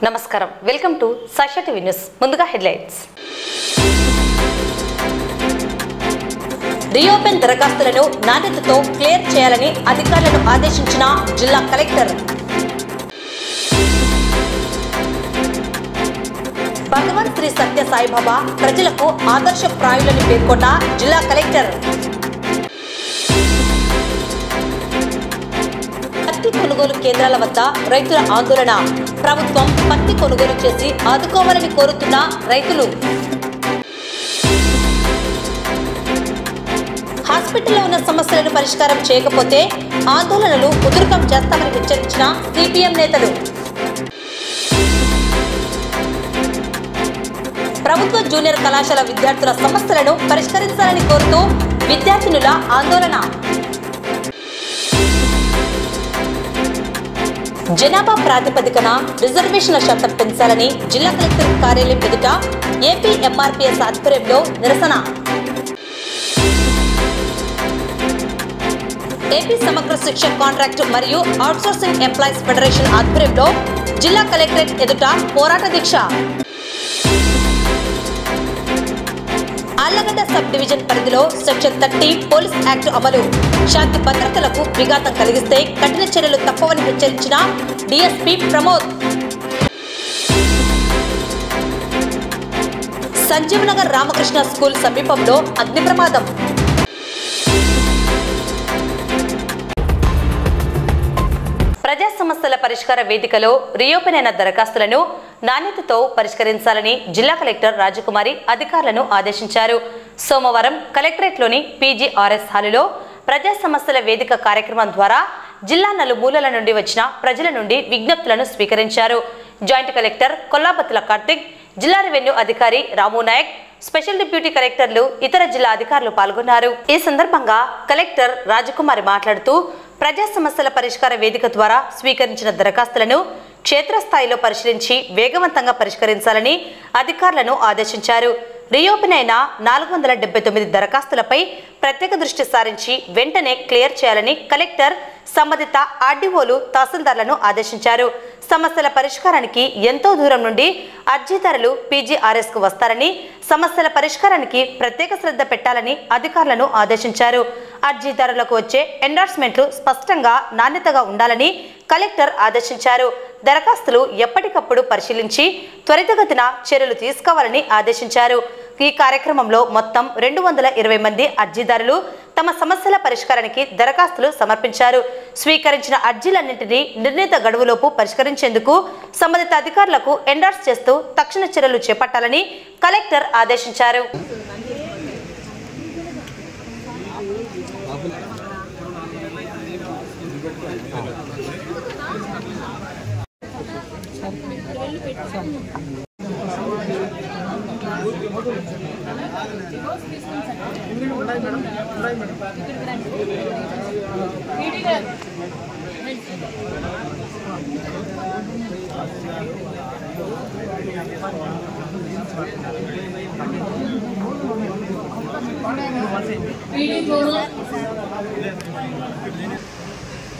నమస్కారం welcome to Sakshi TV news ముందుగా headlines reopen దరఖాస్తులను నాణ్యతతో క్లియర్ చేయాలని అధికారులను ఆదేశించిన జిల్లా కలెక్టర్ భగవాన్ శ్రీ సత్య సాయిబాబా ప్రజలకు ఆదర్శప్రాయులని పేర్కొన్న జిల్లా కలెక్టర్ పత్తి కొనుగోలు కేంద్రాల వద్ద రైతుల ఆందోళన ప్రభుత్వం పత్తి కొనుగోలు చేసి ఆదుకోవాలని కోరుతున్న రైతులు హాస్పిటల్లో ఉన్న సమస్యలను పరిష్కారం చేయకపోతే ఆందోళనలు ఉధృతం చేస్తామని హెచ్చరించిన సిపిఎం నేతలు ప్రభుత్వ జూనియర్ కళాశాల విద్యార్థుల సమస్యలను పరిష్కరించాలని కోరుతూ విద్యార్థినుల ఆందోళన జనాభా ప్రాతిపదికన రిజర్వేషన్ల శాతం పెంచాలని జిల్లా కలెక్టర్ కార్యాలయం ఎదుట ఏపీ ఎంఆర్పీఎస్ ఆధ్వర్యంలో నిరసన ఏపీ సమగ్ర శిక్ష కాంట్రాక్టు మరియు అవుట్సోర్సింగ్ ఎంప్లాయీస్ ఫెడరేషన్ ఆధ్వర్యంలో జిల్లా కలెక్టరేట్ ఎదుట పోరాట దీక్ష ఆళ్లగడ్డ సబ్ డివిజన్ పరిధిలో సెక్షన్ 30 పోలీస్ యాక్ట్ అమలు శాంతి భద్రతలకు విఘాతం కలిగిస్తే కఠిన చర్యలు తప్పవని హెచ్చరించిన డీఎస్పీ ప్రమోద్ సంజీవనగర్ రామకృష్ణ స్కూల్ సమీపంలో అగ్ని ప్రమాదం ప్రజా సమస్యల పరిష్కార వేదికలో రీఓపెన్ అయిన దరఖాస్తులను నాణ్యతతో పరిష్కరించాలని జిల్లా కలెక్టర్ రాజకుమారి అధికారులను ఆదేశించారు. సోమవారం కలెక్టరేట్లోని పీజీఆర్ఎస్ హాలులో ప్రజా సమస్యల వేదిక కార్యక్రమం ద్వారా జిల్లా నలుమూలల నుండి వచ్చిన ప్రజల నుండి విజ్ఞప్తులను స్వీకరించారు. జాయింట్ కలెక్టర్ కొల్లాబత్తుల కార్తిక్, జిల్లా రెవెన్యూ అధికారి రాము నాయక్, స్పెషల్ డిప్యూటీ కలెక్టర్లు, ఇతర జిల్లా అధికారులు పాల్గొన్నారు. ఈ సందర్భంగా కలెక్టర్ రాజకుమారి మాట్లాడుతూ ప్రజా సమస్యల పరిష్కార వేదిక ద్వారా స్వీకరించిన దరఖాస్తులను క్షేత్రస్థాయిలో పరిశీలించి వేగవంతంగా పరిష్కరించాలని అధికారులను ఆదేశించారు. రీఓపెన్ అయిన 479 దరఖాస్తులపై ప్రత్యేక దృష్టి సారించి వెంటనే క్లియర్ చేయాలని కలెక్టర్ సంబంధిత ఆర్డీఓలు, తహసీల్దార్లను ఆదేశించారు. సమస్యల పరిష్కారానికి ఎంతో దూరం నుండి అర్జీదారులు పీజీఆర్ఎస్ కు వస్తారని, సమస్యల పరిష్కారానికి ప్రత్యేక శ్రద్ధ పెట్టాలని అధికారులను ఆదేశించారు. అర్జీదారులకు వచ్చే ఎండార్స్మెంట్లు స్పష్టంగా, నాణ్యతగా ఉండాలని కలెక్టర్ ఆదేశించారు. దరఖాస్తులు ఎప్పటికప్పుడు పరిశీలించి త్వరితగతిన చర్యలు తీసుకోవాలని ఆదేశించారు. ఈ కార్యక్రమంలో మొత్తం 220 మంది అర్జీదారులు తమ సమస్యల పరిష్కారానికి దరఖాస్తులు సమర్పించారు. స్వీకరించిన అర్జీలన్నింటినీ నిర్ణీత గడువులోపు పరిష్కరించేందుకు సంబంధిత అధికారులకు ఎండార్స్ చేస్తూ తక్షణ చర్యలు చేపట్టాలని కలెక్టర్ ఆదేశించారు.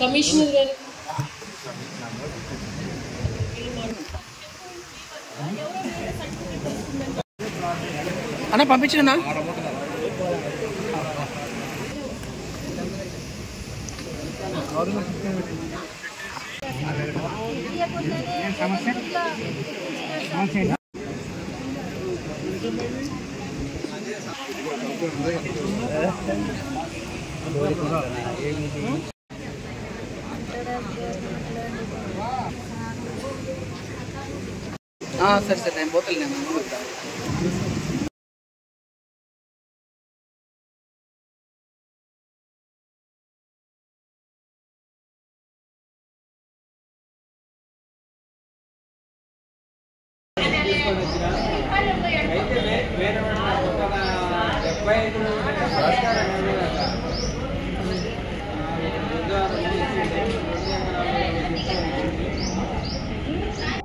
కమిషనర్ గారు అన్న పంపించనా సరే సరే నేను పోతలే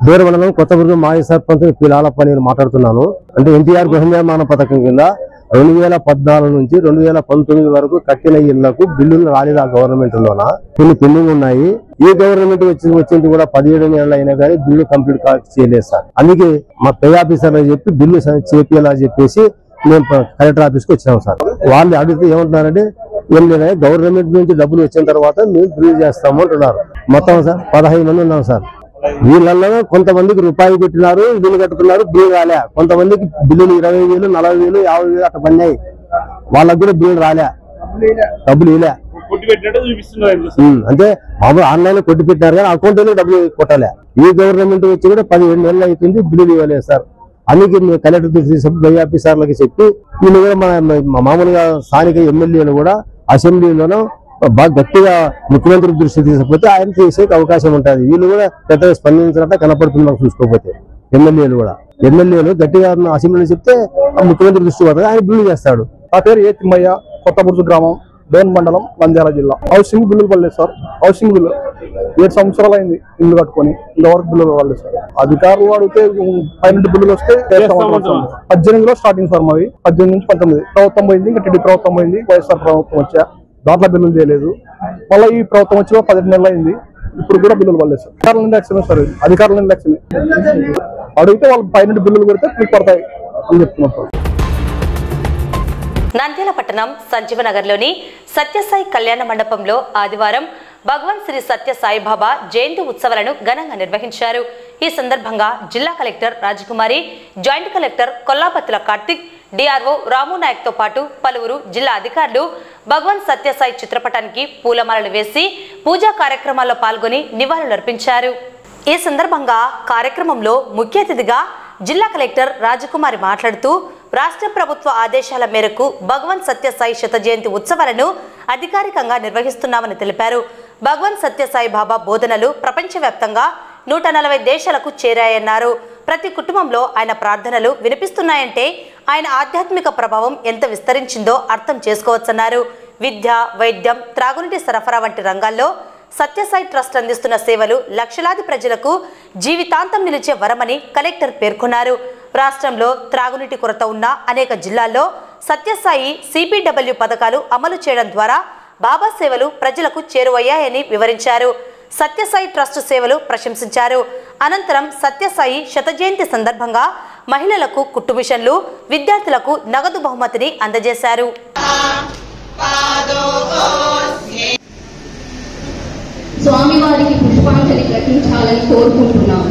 బేరమండలం కొత్తబుర్గం మాజీ సర్పంచ్ పి లాలప్ప నేను మాట్లాడుతున్నాను. అంటే ఎన్టీఆర్ గృహ నిర్మాణ పథకం కింద 2014 నుంచి 2019 వరకు కట్టిన ఇళ్లకు బిల్లులు రాలేదు. ఆ గవర్నమెంట్ లోన కొన్ని పెండింగ్ ఉన్నాయి. ఈ గవర్నమెంట్ వచ్చింది కూడా 17 నెలలు అయినా కానీ బిల్లు కంప్లీట్ చేయలేదు సార్. అందుకే మా పే ఆఫీసర్లకు చెప్పి బిల్లు చేపియాలా చెప్పేసి మేము కలెక్టర్ ఆఫీస్కి వచ్చినాం సార్. వాళ్ళు అడిగితే ఏమంటున్నారంటే ఏం లేదా గవర్నమెంట్ నుంచి డబ్బులు వచ్చిన తర్వాత మేము బిల్లు చేస్తాము అంటున్నారు. మొత్తం సార్ 15 మంది ఉన్నాం సార్. వీళ్ళల్లో కొంతమందికి రూపాయి పెట్టినారు, బిల్లు కట్టుకున్నారు, బిల్లు రాలే. కొంతమందికి బిల్లులు 20,000, 40,000, 50,000 అట్లా పడినాయి. వాళ్ళకి కూడా బిల్లు రాలే, డబ్బులు ఇలే. అంటే మామూలు ఆన్లైన్ కొట్టి పెట్టినారు కానీ అకౌంట్ లో డబ్బులు కొట్టాలి. ఈ గవర్నమెంట్ వచ్చి కూడా 17 నెలలు అవుతుంది, బిల్లులు ఇవ్వలేదు సార్. అందుకే మేము కలెక్టర్ తీసుకు బై ఆఫీసర్లకి చెప్పి వీళ్ళు కూడా మామూలుగా స్థానిక ఎమ్మెల్యేలు కూడా అసెంబ్లీలోనూ బాగా గట్టిగా ముఖ్యమంత్రి దృష్టి తీసుకపోతే ఆయన చేసే అవకాశం ఉంటుంది. వీళ్ళు కూడా పెద్దగా స్పందించినట్టు కనపడుతుంది మాకు చూసుకోకపోతే. ఎమ్మెల్యేలు గట్టిగా అసెంబ్లీలో చెప్తే ముఖ్యమంత్రి దృష్టి పోతుంది, ఆయన బిల్లు చేస్తాడు. నా పేరు ఏ తిమ్మయ్య, కొత్తబుర్జు గ్రామం, డోన్ మండలం, నంద్యాల జిల్లా. హౌసింగ్ బిల్లులు పడలేదు సార్. హౌసింగ్ బిల్లు 7 సంవత్సరాలు అయింది ఇల్లు కట్టుకొని, ఇంతవరకు బిల్లులు పడలేదు సార్. అధికారులు అడిగితే 12 బిల్లులు వస్తే 18లో స్టార్టింగ్ సార్ మావి. 18 నుంచి 19 ప్రభుత్వం పోయింది, ఇంకా టీడీ ప్రభుత్వం పోయింది, వైఎస్ఆర్ ప్రభుత్వం వచ్చా దాంట్లో బిల్లులు చేయలేదు. మళ్ళీ ఈ ప్రభుత్వం వచ్చి 17 నెలలు అయింది, ఇప్పుడు కూడా బిల్లులు పడలేదు సార్. అధికారుల నిర్లక్ష్యమే సార్, అధికారుల నిర్లక్ష్యమే. అడిగితే వాళ్ళు 12 బిల్లులు పెడితే క్లిక్ పడతాయి అని చెప్తున్నారు సార్. నంద్యాల పట్టణం సంజీవనగర్లోని సత్యసాయి కళ్యాణ మండపంలో ఆదివారం భగవాన్ శ్రీ సత్యసాయిబాబా జయంతి ఉత్సవాలను ఘనంగా నిర్వహించారు. ఈ సందర్భంగా జిల్లా కలెక్టర్ రాజకుమారి, జాయింట్ కలెక్టర్ కొల్లాపత్తుల కార్తిక్, డిఆర్ఓ రాము నాయక్ తో పాటు పలువురు జిల్లా అధికారులు భగవాన్ సత్యసాయి చిత్రపటానికి పూలమాలలు వేసి పూజా కార్యక్రమాల్లో పాల్గొని నివాళులర్పించారు. ఈ సందర్భంగా కార్యక్రమంలో ముఖ్య అతిథిగా జిల్లా కలెక్టర్ రాజకుమారి మాట్లాడుతూ రాష్ట్ర ప్రభుత్వ ఆదేశాల మేరకు భగవాన్ సత్యసాయి శత జయంతి ఉత్సవాలను అధికారికంగా నిర్వహిస్తున్నామని తెలిపారు. భగవాన్ సత్యసాయి బాబా బోధనలు ప్రపంచవ్యాప్తంగా 140 దేశాలకు చేరాయన్నారు. ప్రతి కుటుంబంలో ఆయన ప్రార్థనలు వినిపిస్తున్నాయంటే ఆయన ఆధ్యాత్మిక ప్రభావం ఎంత విస్తరించిందో అర్థం చేసుకోవచ్చన్నారు. విద్య, వైద్యం, త్రాగునీటి సరఫరా వంటి రంగాల్లో సత్యసాయి ట్రస్ట్ అందిస్తున్న సేవలు లక్షలాది ప్రజలకు జీవితాంతం నిలిచే వరమని కలెక్టర్ పేర్కొన్నారు. రాష్ట్రంలో త్రాగునీటి కొరత ఉన్న అనేక జిల్లాల్లో సత్యసాయి సిపిడబ్ల్యూ పథకాలు అమలు చేయడం ద్వారా బాబా సేవలు ప్రజలకు చేరువయ్యాయని వివరించారు. సత్యసాయి ట్రస్ట్ సేవలు ప్రశంసించారు. అనంతరం సత్యసాయి శత జయంతి సందర్భంగా మహిళలకు కుట్టు మిషన్లు, విద్యార్థులకు నగదు బహుమతిని అందజేశారు. స్వామివారికి పుష్పాంజలి ఘటించాలని కోరుకుంటున్నాము.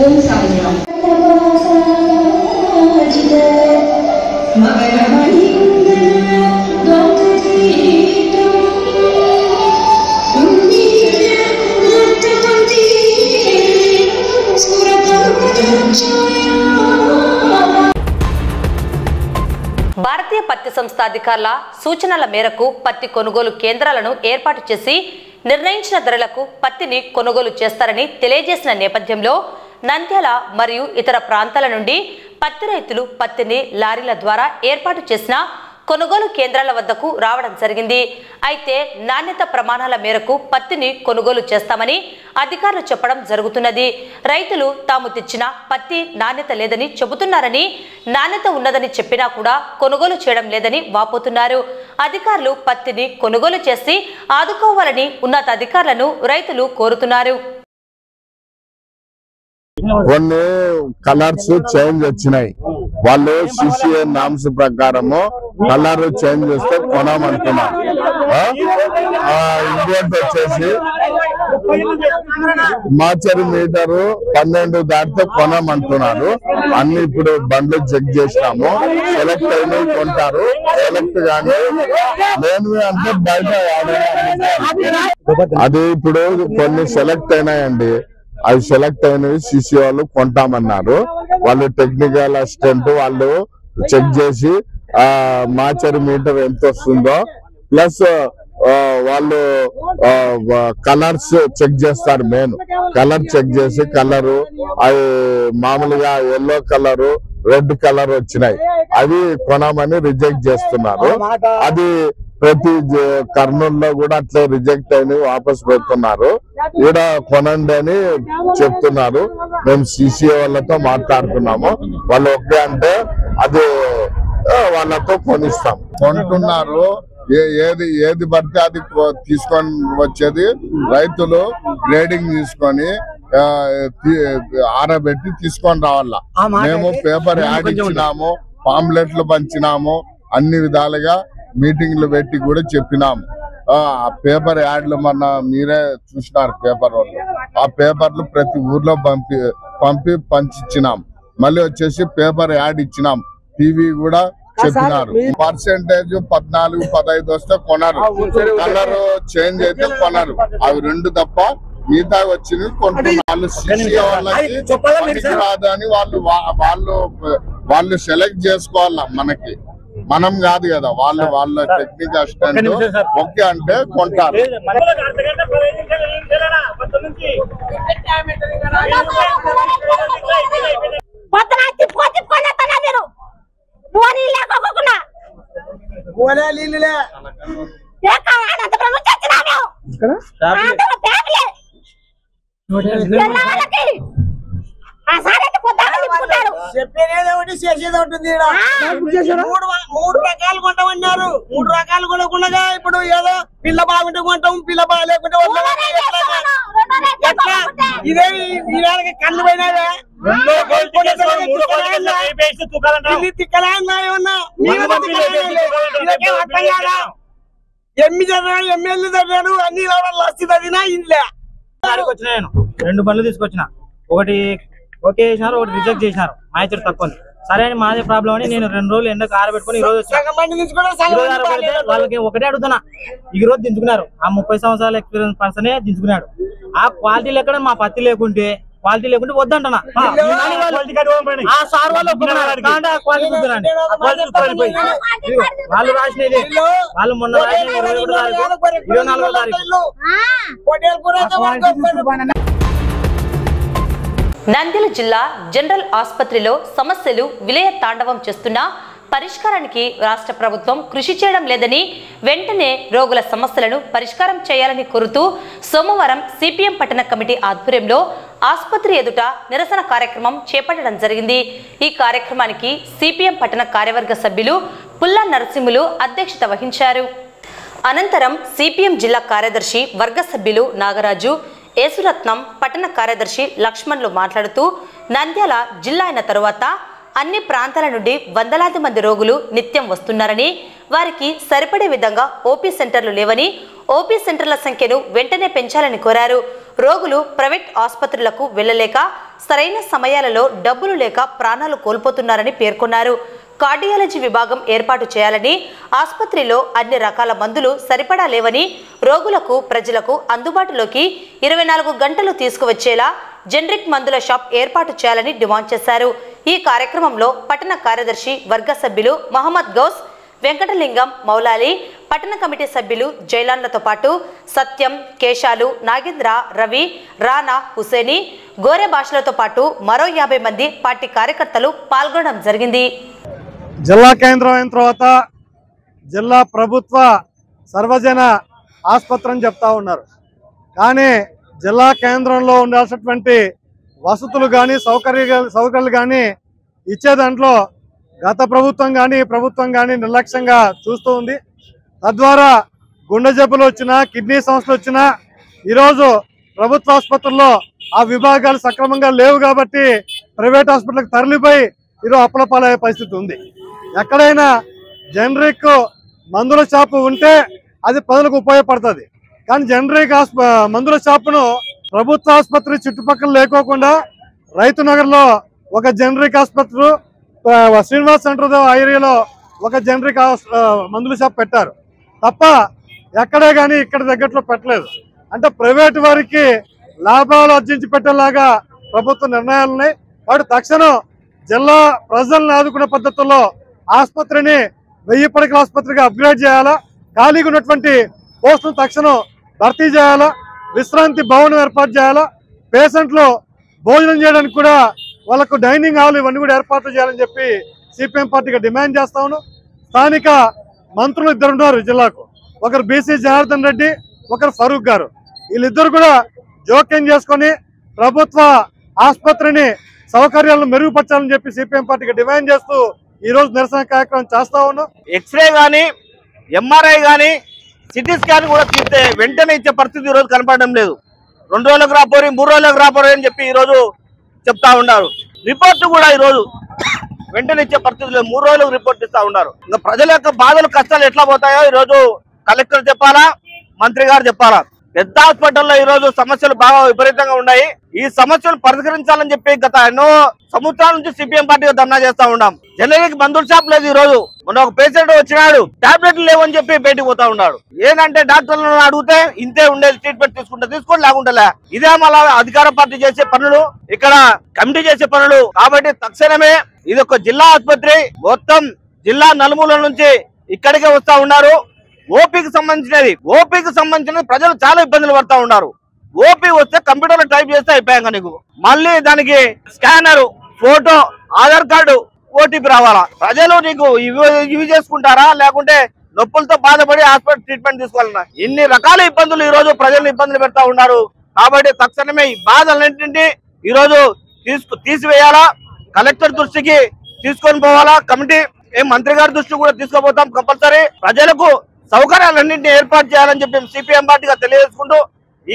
ఓం సాయిరామ్. భారతీయ పత్తి సంస్థ అధికారుల సూచనల మేరకు పత్తి కొనుగోలు కేంద్రాలను ఏర్పాటు చేసి నిర్ణయించిన ధరలకు పత్తిని కొనుగోలు చేస్తారని తెలియజేసిన నేపథ్యంలో నంద్యాల మరియు ఇతర ప్రాంతాల నుండి పత్తి రైతులు పత్తిని లారీల ద్వారా ఏర్పాటు చేసిన కొనుగోలు కేంద్రాల వద్దకు రావడం జరిగింది. అయితే నాణ్యత ప్రమాణాల మేరకు పత్తిని కొనుగోలు చేస్తామని అధికారులు చెప్పడం జరుగుతున్నది. రైతులు తాము తెచ్చిన పత్తి నాణ్యత లేదని చెబుతున్నారని, నాణ్యత ఉన్నదని చెప్పినా కూడా కొనుగోలు చేయడం లేదని వాపోతున్నారు. అధికారులు పత్తిని కొనుగోలు చేసి ఆదుకోవాలని ఉన్నతాధికారులను రైతులు కోరుతున్నారు. కొన్ని కలర్స్ చేంజ్ వచ్చినాయి. వాళ్ళు సిసిఏ నామ్స్ ప్రకారము కలర్ చేంజ్ చేస్తే కొనమంటున్నారు. ఇంకోటి వచ్చేసి మాచరి మీటరు 12 దాటితే కొనమంటున్నారు. అన్ని ఇప్పుడు బండ్లు చెక్ చేసినాము. సెలెక్ట్ అయినవి కొంటారు. సెలెక్ట్ కానీ లేనివి అంటే బయట అది ఇప్పుడు కొన్ని సెలెక్ట్ అయినాయండి. అవి సెలెక్ట్ అయినవి సిసి వాళ్ళు కొంటామన్నారు. వాళ్ళు టెక్నికల్ అసిస్టెంట్ వాళ్ళు చెక్ చేసి మాచరి మీటర్ ఎంత వస్తుందో ప్లస్ వాళ్ళు కలర్స్ చెక్ చేస్తారు. మెయిన్ కలర్ చెక్ చేసి కలరు అవి మామూలుగా ఎల్లో కలరు రెడ్ కలర్ వచ్చినాయి. అవి కొనమని రిజెక్ట్ చేస్తున్నారు. అది ప్రతి కర్నూలులో కూడా అట్లే రిజెక్ట్ అయినవి వాపస్ పెడుతున్నారు. ఈడ కొనండి అని చెప్తున్నారు. మేము సిసిఏ వాళ్ళతో మాట్లాడుతున్నాము. వాళ్ళు ఓకే అంటే అది వాళ్ళతో కొనిస్తాం. కొంటున్నారు. ఏది పడితే అది తీసుకొని వచ్చేది. రైతులు గ్రేడింగ్ తీసుకొని ఆరబెట్టి తీసుకొని రావాల. మేము పేపర్ యాడ్ ఇచ్చినాము, పాంప్లెట్లు పంచినాము, అన్ని విధాలుగా మీటింగ్లు పెట్టి కూడా చెప్పినాము. ఆ పేపర్ యాడ్లు మొన్న మీరే చూసినారు పేపర్ వాళ్ళు. ఆ పేపర్లు ప్రతి ఊర్లో పంపి పంచిచ్చినాం. మళ్ళీ వచ్చేసి పేపర్ యాడ్ ఇచ్చినాం. టీవీ కూడా చెప్పినారు. పర్సెంటేజ్ 14-15 వస్తే కొనరు. కలర్ చేంజ్ అయితే కొనరు. అవి రెండు తప్ప మిగతా వచ్చినవి కొంటున్నారు. వాళ్ళు సిసి వాళ్ళకి రాదు అని వాళ్ళు సెలెక్ట్ చేసుకోవాలా. మనం కాదు కదా. వాళ్ళ టెక్నిక్ అసిస్టెంట్ ఓకే అంటే కొంటారు. చేసేది ఉంటుంది. 3 రకాలు కొంటామన్నారు. 3 రకాలు కొనకుండా ఇప్పుడు ఏదో పిల్ల బాగుంటే కొంటాం, పిల్ల బాగాలేకుంటే ఎట్లా? ఇదే ఈ కళ్ళు పోయినావే తిక్కలా ఏమన్నా ఎమ్మెల్యే చదివాడు అన్ని లస్తి చదివినా ఇంట్లో వచ్చిన నేను 2 బండ్లు తీసుకొచ్చిన. ఒకటి ఓకే చేసినారు, ఒకటి రిజెక్ట్ చేసినారు. మాయచర్ తక్కువ సరే అని మాదే ప్రాబ్లం అని నేను 2 రోజులు ఎండకు ఆరబెట్టుకుని ఈ రోజు ఆరబెడితే వాళ్ళకి ఒకటే అడుగుతున్నా. ఈ రోజు దించుకున్నారు. ఆ 30 సంవత్సరాల ఎక్స్పీరియన్స్ పర్సనే దించుకున్నాడు. ఆ క్వాలిటీ ఎక్కడ మా పత్తి లేకుంటే వద్దంటున్నా. ఆ సార్ వాళ్ళు వాళ్ళు రాసినది వాళ్ళు మొన్న 24వ తారీఖు. నంద్యాల జిల్లా జనరల్ ఆసుపత్రిలో సమస్యలు విలయ తాండవం చేస్తున్నా పరిష్కారానికి రాష్ట్ర ప్రభుత్వం కృషి చేయడం లేదని, వెంటనే రోగుల సమస్యలను పరిష్కారం చేయాలని కోరుతూ సోమవారం సిపిఎం పట్టణ కమిటీ ఆధ్వర్యంలో ఆసుపత్రి ఎదుట నిరసన కార్యక్రమం చేపట్టడం జరిగింది. ఈ కార్యక్రమానికి సిపిఎం పట్టణ కార్యవర్గ సభ్యులు పుల్లా నరసింహులు అధ్యక్షత వహించారు. అనంతరం సిపిఎం జిల్లా కార్యదర్శి వర్గ సభ్యులు నాగరాజు, యేసురత్నం, పట్టణ కార్యదర్శి లక్ష్మణ్లు మాట్లాడుతూ నంద్యాల జిల్లా అయిన తరువాత అన్ని ప్రాంతాల నుండి వందలాది మంది రోగులు నిత్యం వస్తున్నారని, వారికి సరిపడే విధంగా ఓపీ సెంటర్లు లేవని, ఓపీ సెంటర్ల సంఖ్యను వెంటనే పెంచాలని కోరారు. రోగులు ప్రైవేట్ ఆసుపత్రులకు వెళ్లలేక సరైన సమయాలలో డబ్బులు లేక ప్రాణాలు కోల్పోతున్నారని పేర్కొన్నారు. కార్డియాలజీ విభాగం ఏర్పాటు చేయాలని, ఆసుపత్రిలో అన్ని రకాల మందులు సరిపడా లేవని, రోగులకు ప్రజలకు అందుబాటులోకి 24 గంటలు తీసుకువచ్చేలా జనరిక్ మందుల షాప్ ఏర్పాటు చేయాలని డిమాండ్ చేశారు. ఈ కార్యక్రమంలో పట్టణ కార్యదర్శి వర్గ సభ్యులు మహమ్మద్ గౌస్, వెంకటలింగం, మౌలాలి, పట్టణ కమిటీ సభ్యులు జైలాన్లతో పాటు సత్యం, కేశాలు, నాగేంద్ర, రవి, రానా, హుసేని, గోరె భాషలతో పాటు మరో 50 మంది పార్టీ కార్యకర్తలు పాల్గొనడం జరిగింది. జిల్లా కేంద్రం అయిన తర్వాత జిల్లా ప్రభుత్వ సర్వజన ఆసుపత్రి అని చెప్తా ఉన్నారు. కానీ జిల్లా కేంద్రంలో ఉండాల్సినటువంటి వసతులు కానీ సౌకర్యాలు కానీ ఇచ్చే దాంట్లో గత ప్రభుత్వం కానీ ప్రభుత్వం కానీ నిర్లక్ష్యంగా చూస్తూ ఉంది. తద్వారా గుండె జబ్బులు వచ్చినా కిడ్నీ సమస్యలు వచ్చినా ఈరోజు ప్రభుత్వ ఆసుపత్రుల్లో ఆ విభాగాలు సక్రమంగా లేవు కాబట్టి ప్రైవేట్ హాస్పిటల్కి తరలిపోయి ఈరోజు అప్పులపాలయ్యే పరిస్థితి ఉంది. ఎక్కడైనా జనరిక్ మందుల షాపు ఉంటే అది ప్రజలకు ఉపయోగపడుతుంది. కానీ జనరిక్ మందుల షాపును ప్రభుత్వ ఆసుపత్రి చుట్టుపక్కల లేకోకుండా రైతు నగర్లో ఒక జనరిక్ ఆసుపత్రి, శ్రీనివాస్ సెంటర్ ఏరియాలో ఒక జనరిక్ మందుల షాప్ పెట్టారు తప్ప ఎక్కడే కానీ ఇక్కడ తగ్గట్లో పెట్టలేదు. అంటే ప్రైవేటు వారికి లాభాలు ఆర్జించి పెట్టేలాగా ప్రభుత్వ నిర్ణయాలు ఉన్నాయి. కాబట్టి తక్షణం జిల్లా ప్రజలను ఆదుకునే పద్ధతుల్లో ఆసుపత్రిని 1000 పడకల ఆసుపత్రిగా అప్గ్రేడ్ చేయాలా, ఖాళీగా ఉన్నటువంటి పోస్టులను తక్షణం భర్తీ చేయాలా, విశ్రాంతి భవనం ఏర్పాటు చేయాలా, పేషెంట్లు భోజనం చేయడానికి కూడా వాళ్ళకు డైనింగ్ హాల్ ఇవన్నీ కూడా ఏర్పాట్లు చేయాలని చెప్పి సిపిఎం పార్టీగా డిమాండ్ చేస్తా ఉన్నాం. స్థానిక మంత్రులు 2 ఉన్నారు జిల్లాకు, ఒకరు బీసీ జనార్దన్ రెడ్డి, ఒకరు ఫరూక్ గారు. వీళ్ళిద్దరు కూడా జోక్యం చేసుకొని ప్రభుత్వ ఆసుపత్రిని సౌకర్యాలను మెరుగుపరచాలని చెప్పి సిపిఎం పార్టీకి డిమాండ్ చేస్తూ ఈ రోజు నిరసన కార్యక్రమం చేస్తా ఉన్నాం. ఎక్స్రే గానీ ఎంఆర్ఐ గానీ సిటీ స్కాన్ కూడా తీస్తే వెంటనే ఇచ్చే పరిస్థితి ఈరోజు కనపడడం లేదు. 2 రోజులకు రాపోరి 3 రోజులకు రాపోరి అని చెప్పి ఈరోజు చెప్తా ఉన్నారు. రిపోర్టు కూడా ఈరోజు వెంటనే ఇచ్చే పరిస్థితి లేదు, 3 రోజులకు రిపోర్ట్ ఇస్తా ఉన్నారు. ఇంకా ప్రజల యొక్క బాధలు కష్టాలు ఎట్లా పోతాయో ఈరోజు కలెక్టర్ చెప్పాలా, మంత్రి గారు చెప్పాలా. పెద్ద హాస్పిటల్లో ఈరోజు సమస్యలు బాగా విపరీతంగా ఉన్నాయి. ఈ సమస్యలు పరిష్కరించాలని చెప్పి గత ఎన్నో సంవత్సరాల నుంచి సిపిఎం పార్టీగా ధర్నా చేస్తా ఉన్నాం. జనరిక్ మందుల షాప్ లేదు. ఈ రోజు మొన్న ఒక పేషెంట్ వచ్చినాడు, టాబ్లెట్లు లేవని చెప్పి బయటకు పోతా ఉన్నాడు. ఏంటంటే డాక్టర్లను అడిగితే ఇంతే ఉండేది, ట్రీట్మెంట్ తీసుకోండి లేకుంటలే. ఇదే మళ్ళా అధికార పార్టీ చేసే పనులు, ఇక్కడ కమిటీ చేసే పనులు. కాబట్టి తక్షణమే ఇది ఒక జిల్లా ఆసుపత్రి, మొత్తం జిల్లా నలుమూలల నుంచి ఇక్కడికే వస్తా ఉన్నారు. ఓపీకి సంబంధించినది ప్రజలు చాలా ఇబ్బందులు పడతా ఉన్నారు. ఓపీ వస్తే కంప్యూటర్ లో టైప్ చేస్తే అయిపోయాక నీకు మళ్ళీ దానికి scanner, photo, Aadhaar card, OTP రావాలా. ప్రజలు నీకు ఇవి చేసుకుంటారా, లేకుంటే నొప్పులతో బాధపడి హాస్పిటల్ ట్రీట్మెంట్ తీసుకోవాలన్నా? ఇన్ని రకాల ఇబ్బందులు ఈ రోజు ప్రజలు ఇబ్బందులు పెడతా ఉన్నారు. కాబట్టి తక్షణమే ఈ బాధలన్నింటినీ ఈ రోజు తీసివేయాలా, కలెక్టర్ దృష్టికి తీసుకొని పోవాలా. కమిటీ మంత్రి గారి దృష్టి కూడా తీసుకుపోతాం. కంపల్సరీ ప్రజలకు సౌకర్యాలన్నింటినీ ఏర్పాటు చేయాలని చెప్పి సిపిఎం పార్టీగా తెలియజేసుకుంటూ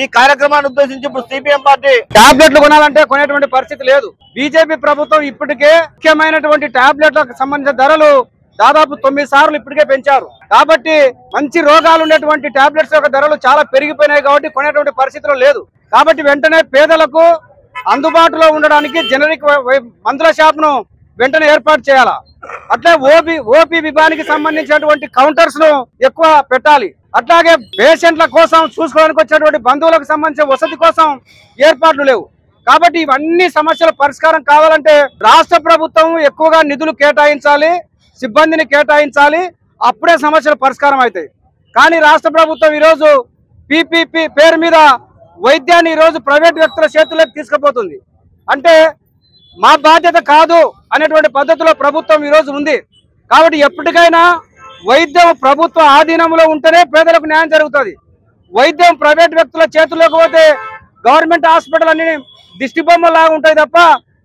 ఈ కార్యక్రమాన్ని ఉద్దేశించి ఇప్పుడు సిపిఎం పార్టీ టాబ్లెట్లు కొనాలంటే కొనేటువంటి పరిస్థితి లేదు. బీజేపీ ప్రభుత్వం ఇప్పటికే ముఖ్యమైనటువంటి టాబ్లెట్లకు సంబంధించిన ధరలు దాదాపు 9 సార్లు ఇప్పటికే పెంచారు. కాబట్టి మంచి రోగాలు ఉండేటువంటి టాబ్లెట్స్ యొక్క ధరలు చాలా పెరిగిపోయినాయి కాబట్టి కొనేటువంటి పరిస్థితిలో లేదు. కాబట్టి వెంటనే పేదలకు అందుబాటులో ఉండడానికి జనరిక్ మందుల షాప్ ను వెంటనే ఏర్పాటు చేయాలా. అట్లే ఓపీ విభాగానికి సంబంధించినటువంటి కౌంటర్స్ ను ఎక్కువ పెట్టాలి. అట్లాగే పేషెంట్ల కోసం చూసుకోవడానికి వచ్చేటువంటి బంధువులకు సంబంధించిన వసతి కోసం ఏర్పాట్లు లేవు. కాబట్టి ఇవన్నీ సమస్యల పరిష్కారం కావాలంటే రాష్ట్ర ప్రభుత్వం ఎక్కువగా నిధులు కేటాయించాలి, సిబ్బందిని కేటాయించాలి. అప్పుడే సమస్యల పరిష్కారం అవుతాయి. కానీ రాష్ట్ర ప్రభుత్వం ఈరోజు పీపీపీ పేరు మీద వైద్యాన్ని ఈరోజు ప్రైవేట్ వ్యక్తుల చేతుల్లోకి తీసుకుపోతుంది. అంటే మా బాధ్యత కాదు అనేటువంటి పద్ధతిలో ప్రభుత్వం ఈరోజు ఉంది. కాబట్టి ఎప్పటికైనా వైద్యం ప్రభుత్వ ఆధీనంలో ఉంటేనే పేదలకు న్యాయం జరుగుతుంది. వైద్యం ప్రైవేట్ వ్యక్తుల చేతుల్లోకి పోతే గవర్నమెంట్ హాస్పిటల్ అన్ని దిష్టి బొమ్మలాగా ఉంటాయి తప్ప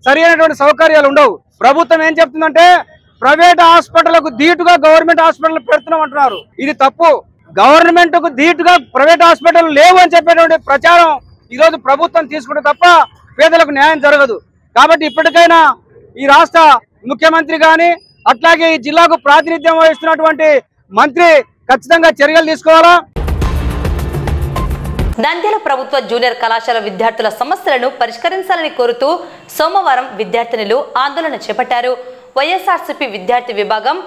సరైనటువంటి సౌకర్యాలు ఉండవు. ప్రభుత్వం ఏం చెప్తుందంటే ప్రైవేట్ హాస్పిటల్కు ధీటుగా గవర్నమెంట్ హాస్పిటల్ పెడుతున్నాం అంటున్నారు. ఇది తప్పు. గవర్నమెంట్ కు ధీటుగా ప్రైవేట్ హాస్పిటల్ లేవు అని చెప్పేటువంటి ప్రచారం ఈరోజు ప్రభుత్వం తీసుకుంటే తప్ప పేదలకు న్యాయం జరగదు. కాబట్టి ఇప్పటికైనా ఈ రాష్ట్ర ముఖ్యమంత్రి గాని అట్లాగే ఈ జిల్లాకు ప్రాతినిధ్యం వహిస్తున్నటువంటి మంత్రి ఖచ్చితంగా చర్యలు తీసుకోవాలా. నంద్యాల ప్రభుత్వ జూనియర్ కళాశాల విద్యార్థుల సమస్యలను పరిష్కరించాలని కోరుతూ సోమవారం విద్యార్థినులు ఆందోళన చేపట్టారు. వైఎస్ఆర్సీపీ విద్యార్థి విభాగం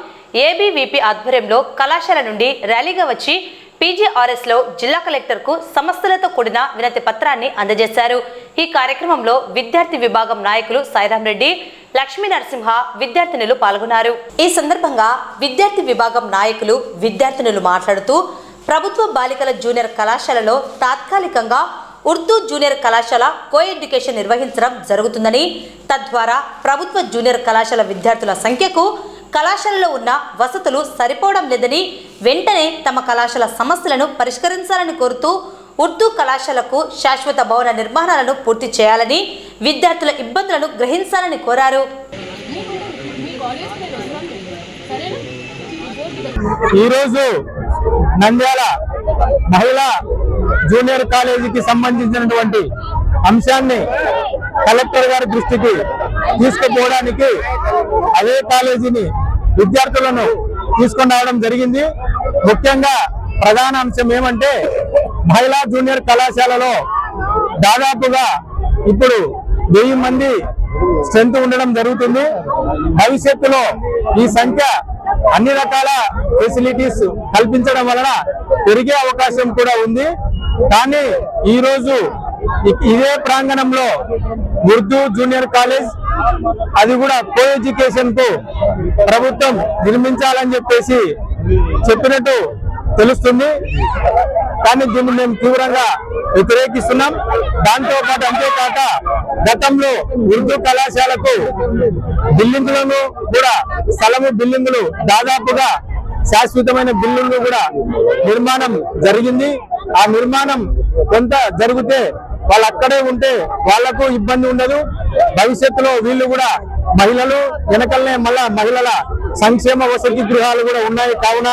ఏబీవీపీ ఆధ్వర్యంలో కళాశాల నుండి ర్యాలీగా వచ్చి పీజీఆర్ఎస్ లో జిల్లా కలెక్టర్ కు సమస్యలతో కూడిన వినతి పత్రాన్ని అందజేశారు. ఈ కార్యక్రమంలో విద్యార్థి విభాగం నాయకులు సాయిరాం రెడ్డి, లక్ష్మీ నరసింహ విద్యార్థినులు పాల్గొన్నారు. ఈ సందర్భంగా విద్యార్థి విభాగం నాయకులు విద్యార్థినులు మాట్లాడుతూ ప్రభుత్వ బాలికల జూనియర్ కళాశాలలో తాత్కాలికంగా ఉర్దూ జూనియర్ కళాశాల కో ఎడ్యుకేషన్ నిర్వహించడం జరుగుతుందని, తద్వారా ప్రభుత్వ జూనియర్ కళాశాల విద్యార్థుల సంఖ్యకు కళాశాలలో ఉన్న వసతులు సరిపోవడం లేదని వెంటనే తమ కళాశాల సమస్యలను పరిష్కరించాలని కోరుతూ ఉర్దూ కళాశాలకు శాశ్వత భవన నిర్మాణాలను పూర్తి చేయాలని, విద్యార్థుల ఇబ్బందులను గ్రహించాలని కోరారు. ఈరోజు నంద్యాల మహిళా జూనియర్ కాలేజీకి సంబంధించినటువంటి అంశాన్ని కలెక్టర్ గారి దృష్టికి తీసుకుపోవడానికి అదే కాలేజీని విద్యార్థులను తీసుకొని రావడం జరిగింది. ముఖ్యంగా ప్రధాన అంశం ఏమంటే మహిళా జూనియర్ కళాశాలలో దాదాపుగా ఇప్పుడు 1000 మంది స్ట్రెంత్ ఉండడం జరుగుతుంది. భవిష్యత్తులో ఈ సంఖ్య అన్ని రకాల ఫెసిలిటీస్ కల్పించడం వలన పెరిగే అవకాశం కూడా ఉంది. కానీ ఈ రోజు ఇదే ప్రాంగణంలో ఉర్దూ జూనియర్ కాలేజ్, అది కూడా కో ఎడ్యుకేషన్ కు ప్రభుత్వం నిర్మించాలని చెప్పేసి చెప్పినట్టు తెలుస్తుంది. కానీ దీన్ని మేము తీవ్రంగా వ్యతిరేకిస్తున్నాం. దాంతో పాటు అంతేకాక గతంలో ఉర్దూ కళాశాలకు బిల్డింగులను కూడా స్థలము బిల్డింగులు దాదాపుగా శాశ్వతమైన బిల్డింగ్లు కూడా నిర్మాణం జరిగింది. ఆ నిర్మాణం కొంత జరిగితే వాళ్ళు అక్కడే ఉంటే వాళ్లకు ఇబ్బంది ఉండదు. భవిష్యత్తులో వీళ్ళు కూడా మహిళలు వెనకలనే మళ్ళా మహిళల సంక్షేమ వసతి గృహాలు కూడా ఉన్నాయి. కావున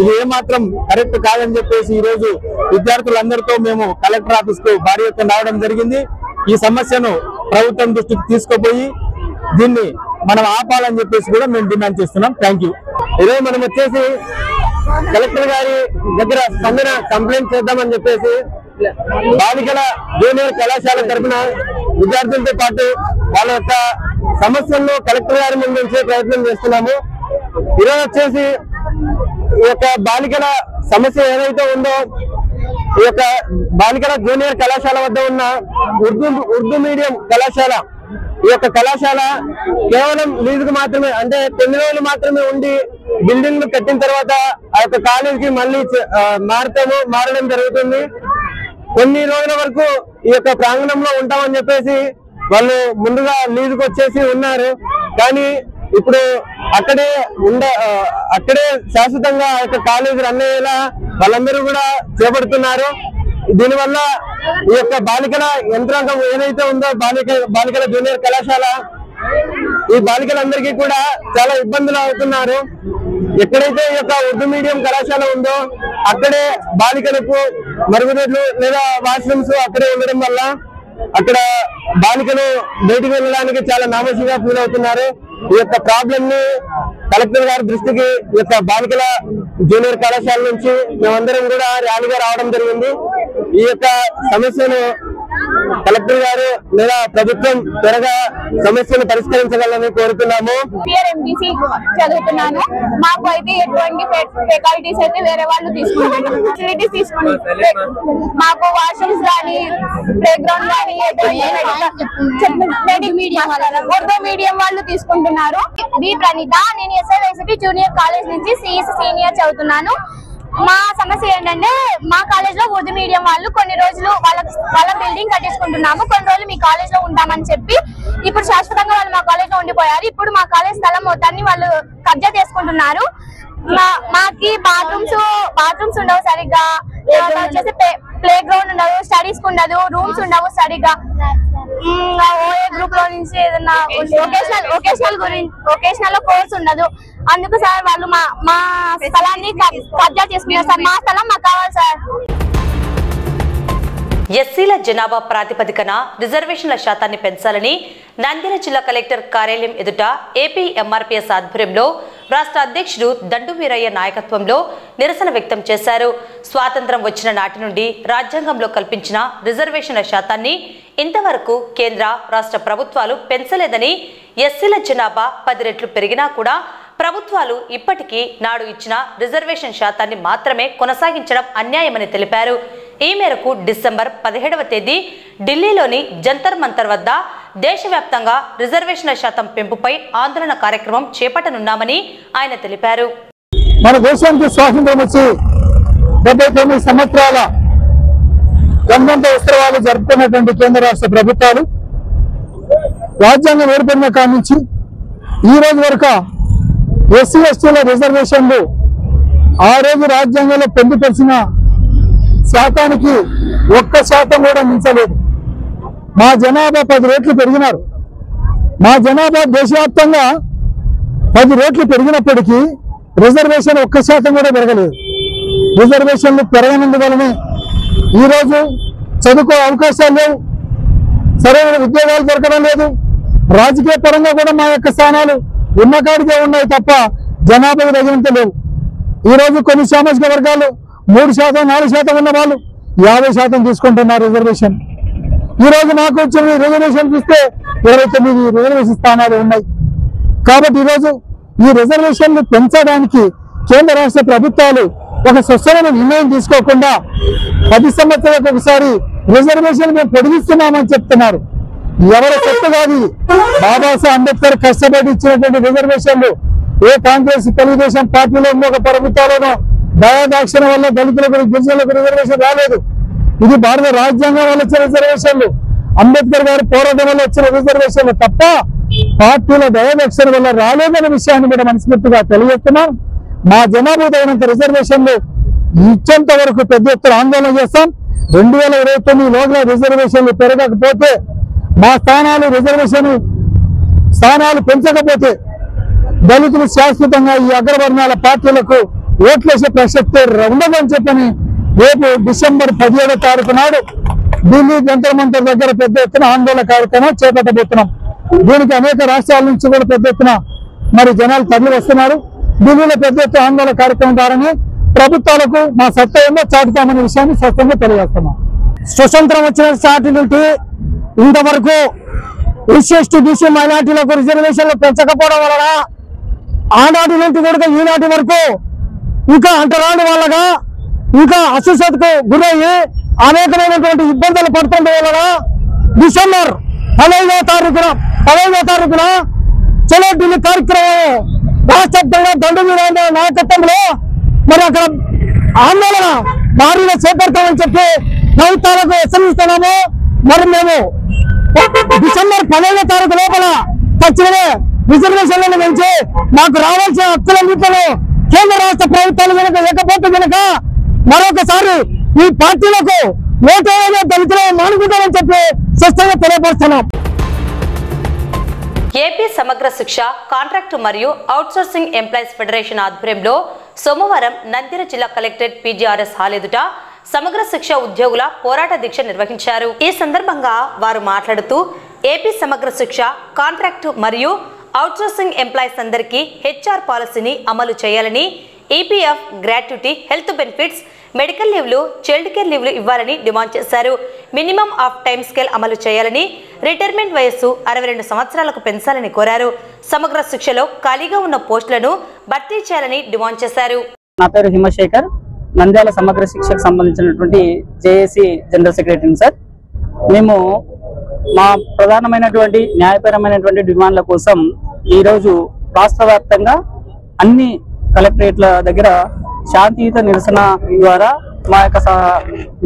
ఇది ఏమాత్రం కరెక్ట్ కాదని చెప్పేసి ఈ రోజు విద్యార్థులందరితో మేము కలెక్టర్ ఆఫీస్ కు భారీ ఎత్తున రావడం జరిగింది. ఈ సమస్యను ప్రభుత్వం దృష్టికి తీసుకుపోయి దీన్ని మనం ఆపాలని చెప్పేసి కూడా మేము డిమాండ్ చేస్తున్నాం. Thank you. ఈరోజు మనం వచ్చేసి కలెక్టర్ గారి దగ్గర స్పందన కంప్లైంట్ చేద్దామని చెప్పేసి బాలికల జూనియర్ కళాశాల తరఫున విద్యార్థులతో పాటు వాళ్ళ యొక్క సమస్యలను కలెక్టర్ గారి ముందు ఉంచే ప్రయత్నం చేస్తున్నాము. ఈరోజు వచ్చేసి ఈ యొక్క బాలికల సమస్య ఏదైతే ఉందో, ఈ యొక్క బాలికల జూనియర్ కళాశాల వద్ద ఉన్న ఉర్దూ మీడియం కళాశాల, ఈ యొక్క కళాశాల కేవలం లీజుకు మాత్రమే, అంటే కొన్ని రోజులు మాత్రమే ఉండి బిల్డింగ్లు కట్టిన తర్వాత ఆ యొక్క కాలేజీకి మళ్ళీ మారడం జరుగుతుంది. కొన్ని రోజుల వరకు ఈ యొక్క ప్రాంగణంలో ఉంటామని చెప్పేసి వాళ్ళు ముందుగా లీజుకు వచ్చేసి ఉన్నారు. కానీ ఇప్పుడు అక్కడే శాశ్వతంగా ఆ యొక్క కాలేజీ రన్ అయ్యేలా వాళ్ళందరూ కూడా చేపడుతున్నారు. దీనివల్ల ఈ యొక్క బాలికల యంత్రాంగం ఏదైతే ఉందో బాలికల జూనియర్ కళాశాల, ఈ బాలికలందరికీ కూడా చాలా ఇబ్బందులు అవుతున్నారు. ఎక్కడైతే ఈ యొక్క ఉర్దూ మీడియం కళాశాల ఉందో అక్కడే బాలికలకు మరుగుదొడ్లు లేదా వాష్రూమ్స్ అక్కడే ఉండడం వల్ల అక్కడ బాలికలు బయటకు వెళ్ళడానికి చాలా నామోషిగా ఫీల్ అవుతున్నారు. ఈ యొక్క ప్రాబ్లం ని కలెక్టర్ గారి దృష్టికి ఈ యొక్క బాలికల జూనియర్ కళాశాల నుంచి మేమందరం కూడా ర్యాలీగా రావడం జరిగింది. ఈ యొక్క సమస్యను కలెక్టర్ గారు లేదా ప్రభుత్వం త్వరగా సమస్యను పరిష్కరించగలని కోరుతున్నాము. చదువుతున్నాను. మాకు అయితే ఎటువంటి ఫెసిలిటీస్ అయితే వేరే వాళ్ళు తీసుకుంటున్నారు. ఫెసిలిటీస్ తీసుకుంటారు. మాకు వాష్రూమ్స్ కానీ ప్లే గ్రౌండ్ కానీ ఉర్దూ మీడియం వాళ్ళు తీసుకుంటున్నారు. బి ప్రణీత, నేను ఎస్ఐ జూనియర్ కాలేజ్ నుంచి సిఎస్ సీనియర్ చదువుతున్నాను. మా సమస్య ఏంటంటే మా కాలేజ్ లో ఉర్దూ మీడియం వాళ్ళు కొన్ని రోజులు వాళ్ళ బిల్డింగ్ కట్టించుకుంటున్నాము, కొన్ని రోజులు మీ కాలేజ్ లో ఉంటామని చెప్పి ఇప్పుడు శాశ్వతంగా వాళ్ళు మా కాలేజ్ లో ఉండిపోయారు. ఇప్పుడు మా కాలేజ్ స్థలం మొత్తాన్ని వాళ్ళు కబ్జా చేసుకుంటున్నారు. మాకి బాత్రూమ్స్ ఉండవు సరిగ్గా, వచ్చేసి ప్లే గ్రౌండ్ ఉండదు, స్టడీస్ ఉండదు, రూమ్స్ ఉండవు సరిగ్గా. ఓఏ గ్రూప్ లో నుంచి ఏదన్నా వొకేషనల్ లో కోర్స్ ఉండదు. అందుకు సార్ వాళ్ళు మా స్థలాన్ని కబ్జా చేసుకున్నారు సార్. మా స్థలం మాకు కావాలి సార్. ఎస్సీల జనాభా ప్రాతిపదికన రిజర్వేషన్ల శాతాన్ని పెంచాలని నంద్యాల జిల్లా కలెక్టర్ కార్యాలయం ఎదుట ఏపీ ఎంఆర్పీఎస్ ఆధ్వర్యంలో రాష్ట్ర అధ్యక్షుడు దండు వీరయ్య నాయకత్వంలో నిరసన వ్యక్తం చేశారు. స్వాతంత్రం వచ్చిన నాటి నుండి రాజ్యాంగంలో కల్పించిన రిజర్వేషన్ల శాతాన్ని ఇంతవరకు కేంద్ర రాష్ట్ర ప్రభుత్వాలు పెంచలేదని, ఎస్సీల జనాభా 10 రెట్లు పెరిగినా కూడా ప్రభుత్వాలు ఇప్పటికీ నాడు ఇచ్చిన రిజర్వేషన్ శాతాన్ని మాత్రమే కొనసాగించడం అన్యాయమని తెలిపారు. ఈ మేరకు డిసెంబర్ 17వ తేదీ ఢిల్లీలోని జంతర్ మంతర్ వద్ద దేశవ్యాప్తంగా రిజర్వేషన్ల శాతం పెంపుపై ఆందోళన కార్యక్రమం చేపట్టనున్నామని ఆయన తెలిపారు. మన దేశానికి స్వాతంత్రం వచ్చి 79 సంవత్సరాల గణతంత్ర ఉత్సవాలు జరుపుకున్నటువంటి కేంద్ర రాష్ట్ర ప్రభుత్వాలు రాజ్యాంగం ఏర్పడిన కాడి నుంచి ఈ రోజు వరకు ఎస్సీ ఎస్టీల రిజర్వేషన్లు ఆ రోజు రాజ్యాంగంలో పొందుపరిచిన శాతానికి 1% కూడా మించలేదు. మా జనాభా 10 రెట్లు పెరిగినారు. మా జనాభా దేశవ్యాప్తంగా 10 రెట్లు పెరిగినప్పటికీ రిజర్వేషన్ 1% కూడా పెరగలేదు. రిజర్వేషన్లు పెరగనందువలనే ఈరోజు చదువుకో అవకాశాలు లేవు, సరైన ఉద్యోగాలు దొరకడం లేదు. రాజకీయ పరంగా కూడా మా యొక్క స్థానాలు ఉన్న కాడికే ఉన్నాయి తప్ప జనాభాకు తగినంత లేవు. ఈరోజు కొన్ని సామాజిక వర్గాలు 3%, 4% ఉన్న వాళ్ళు 50% తీసుకుంటున్నారు రిజర్వేషన్. ఈరోజు నాకు వచ్చిన రిజర్వేషన్ చూస్తే 29 రిజర్వేషన్ స్థానాలు ఉన్నాయి. కాబట్టి ఈరోజు ఈ రిజర్వేషన్లు పెంచడానికి కేంద్ర రాష్ట్ర ప్రభుత్వాలు ఒక స్వచ్ఛమైన నిర్ణయం తీసుకోకుండా 10 సంవత్సరాలకు ఒకసారి రిజర్వేషన్ మేము పొడిగిస్తున్నామని చెప్తున్నారు. ఎవరి చెత్త కాదు. బాబాసాహెబ్ అంబేద్కర్ కష్టపడి ఇచ్చినటువంటి రిజర్వేషన్లు ఏ కాంగ్రెస్ తెలుగుదేశం పార్టీలో ఒక ప్రభుత్వాలను దయాదాక్షిణ వల్ల దళితులకు గిరిజనులకు రిజర్వేషన్ రాలేదు. ఇది భారత రాజ్యాంగం వల్ల వచ్చిన రిజర్వేషన్లు, అంబేద్కర్ గారి పోరాటం వల్ల వచ్చిన రిజర్వేషన్లు తప్ప పార్టీల దయాదాక్షిణ వల్ల రాలేదనే విషయాన్ని కూడా మనస్ఫూర్తిగా తెలియజేస్తున్నాం. మా జనాభా తగినంత రిజర్వేషన్లు ఇచ్చేంత వరకు పెద్ద ఎత్తున ఆందోళన చేస్తాం. 2029లోగా రిజర్వేషన్లు పెరగకపోతే, మా రిజర్వేషన్ స్థానాలు పెంచకపోతే దళితులు శాశ్వతంగా ఈ అగ్రవర్ణాల పార్టీలకు ఓట్లేసే ప్రసక్తే ఉండదని చెప్పని రేపు డిసెంబర్ 17వ తారీఖు నాడు ఢిల్లీ జంతర్ మంతర్ దగ్గర పెద్ద ఎత్తున ఆందోళన కార్యక్రమం చేపట్టబోతున్నాం. దీనికి అనేక రాష్ట్రాల నుంచి కూడా పెద్ద ఎత్తున మరి జనాలు తరలి వస్తున్నారు. ఢిల్లీలో పెద్ద ఎత్తున ఆందోళన కార్యక్రమం ద్వారానే ప్రభుత్వాలకు మా సత్తా ఏందో చాటుతామనే విషయాన్ని స్పష్టంగా తెలియజేస్తున్నాం. స్వతంత్రం వచ్చిన సాటి నుండి ఇంతవరకు ఎస్సీ బీసీ మైనార్టీలకు రిజర్వేషన్లు పెంచకపోవడం వలన ఆనాటి నుండి కూడా ఈనాటి వరకు ఇంకా అంటరాని వాళ్ళగా ఇంకా అసూసతకు గురయ్యి అనేకమైనటువంటి ఇబ్బందులు పడుతుండడం వలన డిసెంబర్ 15వ తారీఖున చలో ఢిల్లీ కార్యక్రమం రాష్ట్రంగా దండు నాయకత్వంలో మరి అక్కడ ఆందోళన భారీగా చేపడతామని చెప్పి ప్రభుత్వాలకు హెచ్చరిస్తున్నాము. మరి మేము డిసెంబర్ 15వ తారీఖు లోపల ఖచ్చితంగా రిజర్వేషన్లను పెంచి మాకు రావాల్సిన హక్కులన్నింటిలో కేంద్ర రాష్ట్ర ప్రభుత్వాలు కనుక లేకపోతే కనుక మరొకసారి ఈ పార్టీలకు ఓటేయగా దళితులు మానుకుంటామని చెప్పి స్పష్టంగా తెలియపరుస్తున్నాం. ఏపీ సమగ్ర శిక్ష కాంట్రాక్టు మరియు అవుట్సోర్సింగ్ ఎంప్లాయీస్ ఫెడరేషన్ ఆధ్వర్యంలో సోమవారం నంద్యాల జిల్లా కలెక్టరేట్ పీజీఆర్ఎస్ హాల్ ఎదుట సమగ్ర శిక్ష ఉద్యోగుల పోరాట దీక్ష నిర్వహించారు. ఈ సందర్భంగా వారు మాట్లాడుతూ ఏపీ సమగ్ర శిక్ష కాంట్రాక్టు మరియు అవుట్సోర్సింగ్ ఎంప్లాయీస్ అందరికీ హెచ్ఆర్ పాలసీని అమలు చేయాలని, EPF, gratuity, health benefits, medical లీవ్లు, చైల్డ్ కేర్ లీవ్లు ఇవ్వాలని డిమాండ్ చేశారు. మినిమం ఆఫ్ టైమ్ స్కేల్ అమలు చేయాలని, రిటైర్మెంట్ వయస్సు 62 సంవత్సరాలకు పెంచాలని కోరారు. సమగ్ర శిక్షలో ఖాళీగా ఉన్న పోస్టులను భర్తీ చేయాలని డిమాండ్ చేశారు. నా పేరు హిమశేఖర్, నంద్యాల సమగ్ర శిక్షకు సంబంధించినటువంటి జేఏసీ జనరల్ సెక్రటరీని సార్. మేము మా ప్రధానమైనటువంటి న్యాయపరమైనటువంటి డిమాండ్ల కోసం ఈరోజు రాష్ట్ర వ్యాప్తంగా అన్ని కలెక్టరేట్ల దగ్గర శాంతియుత నిరసన ద్వారా మా యొక్క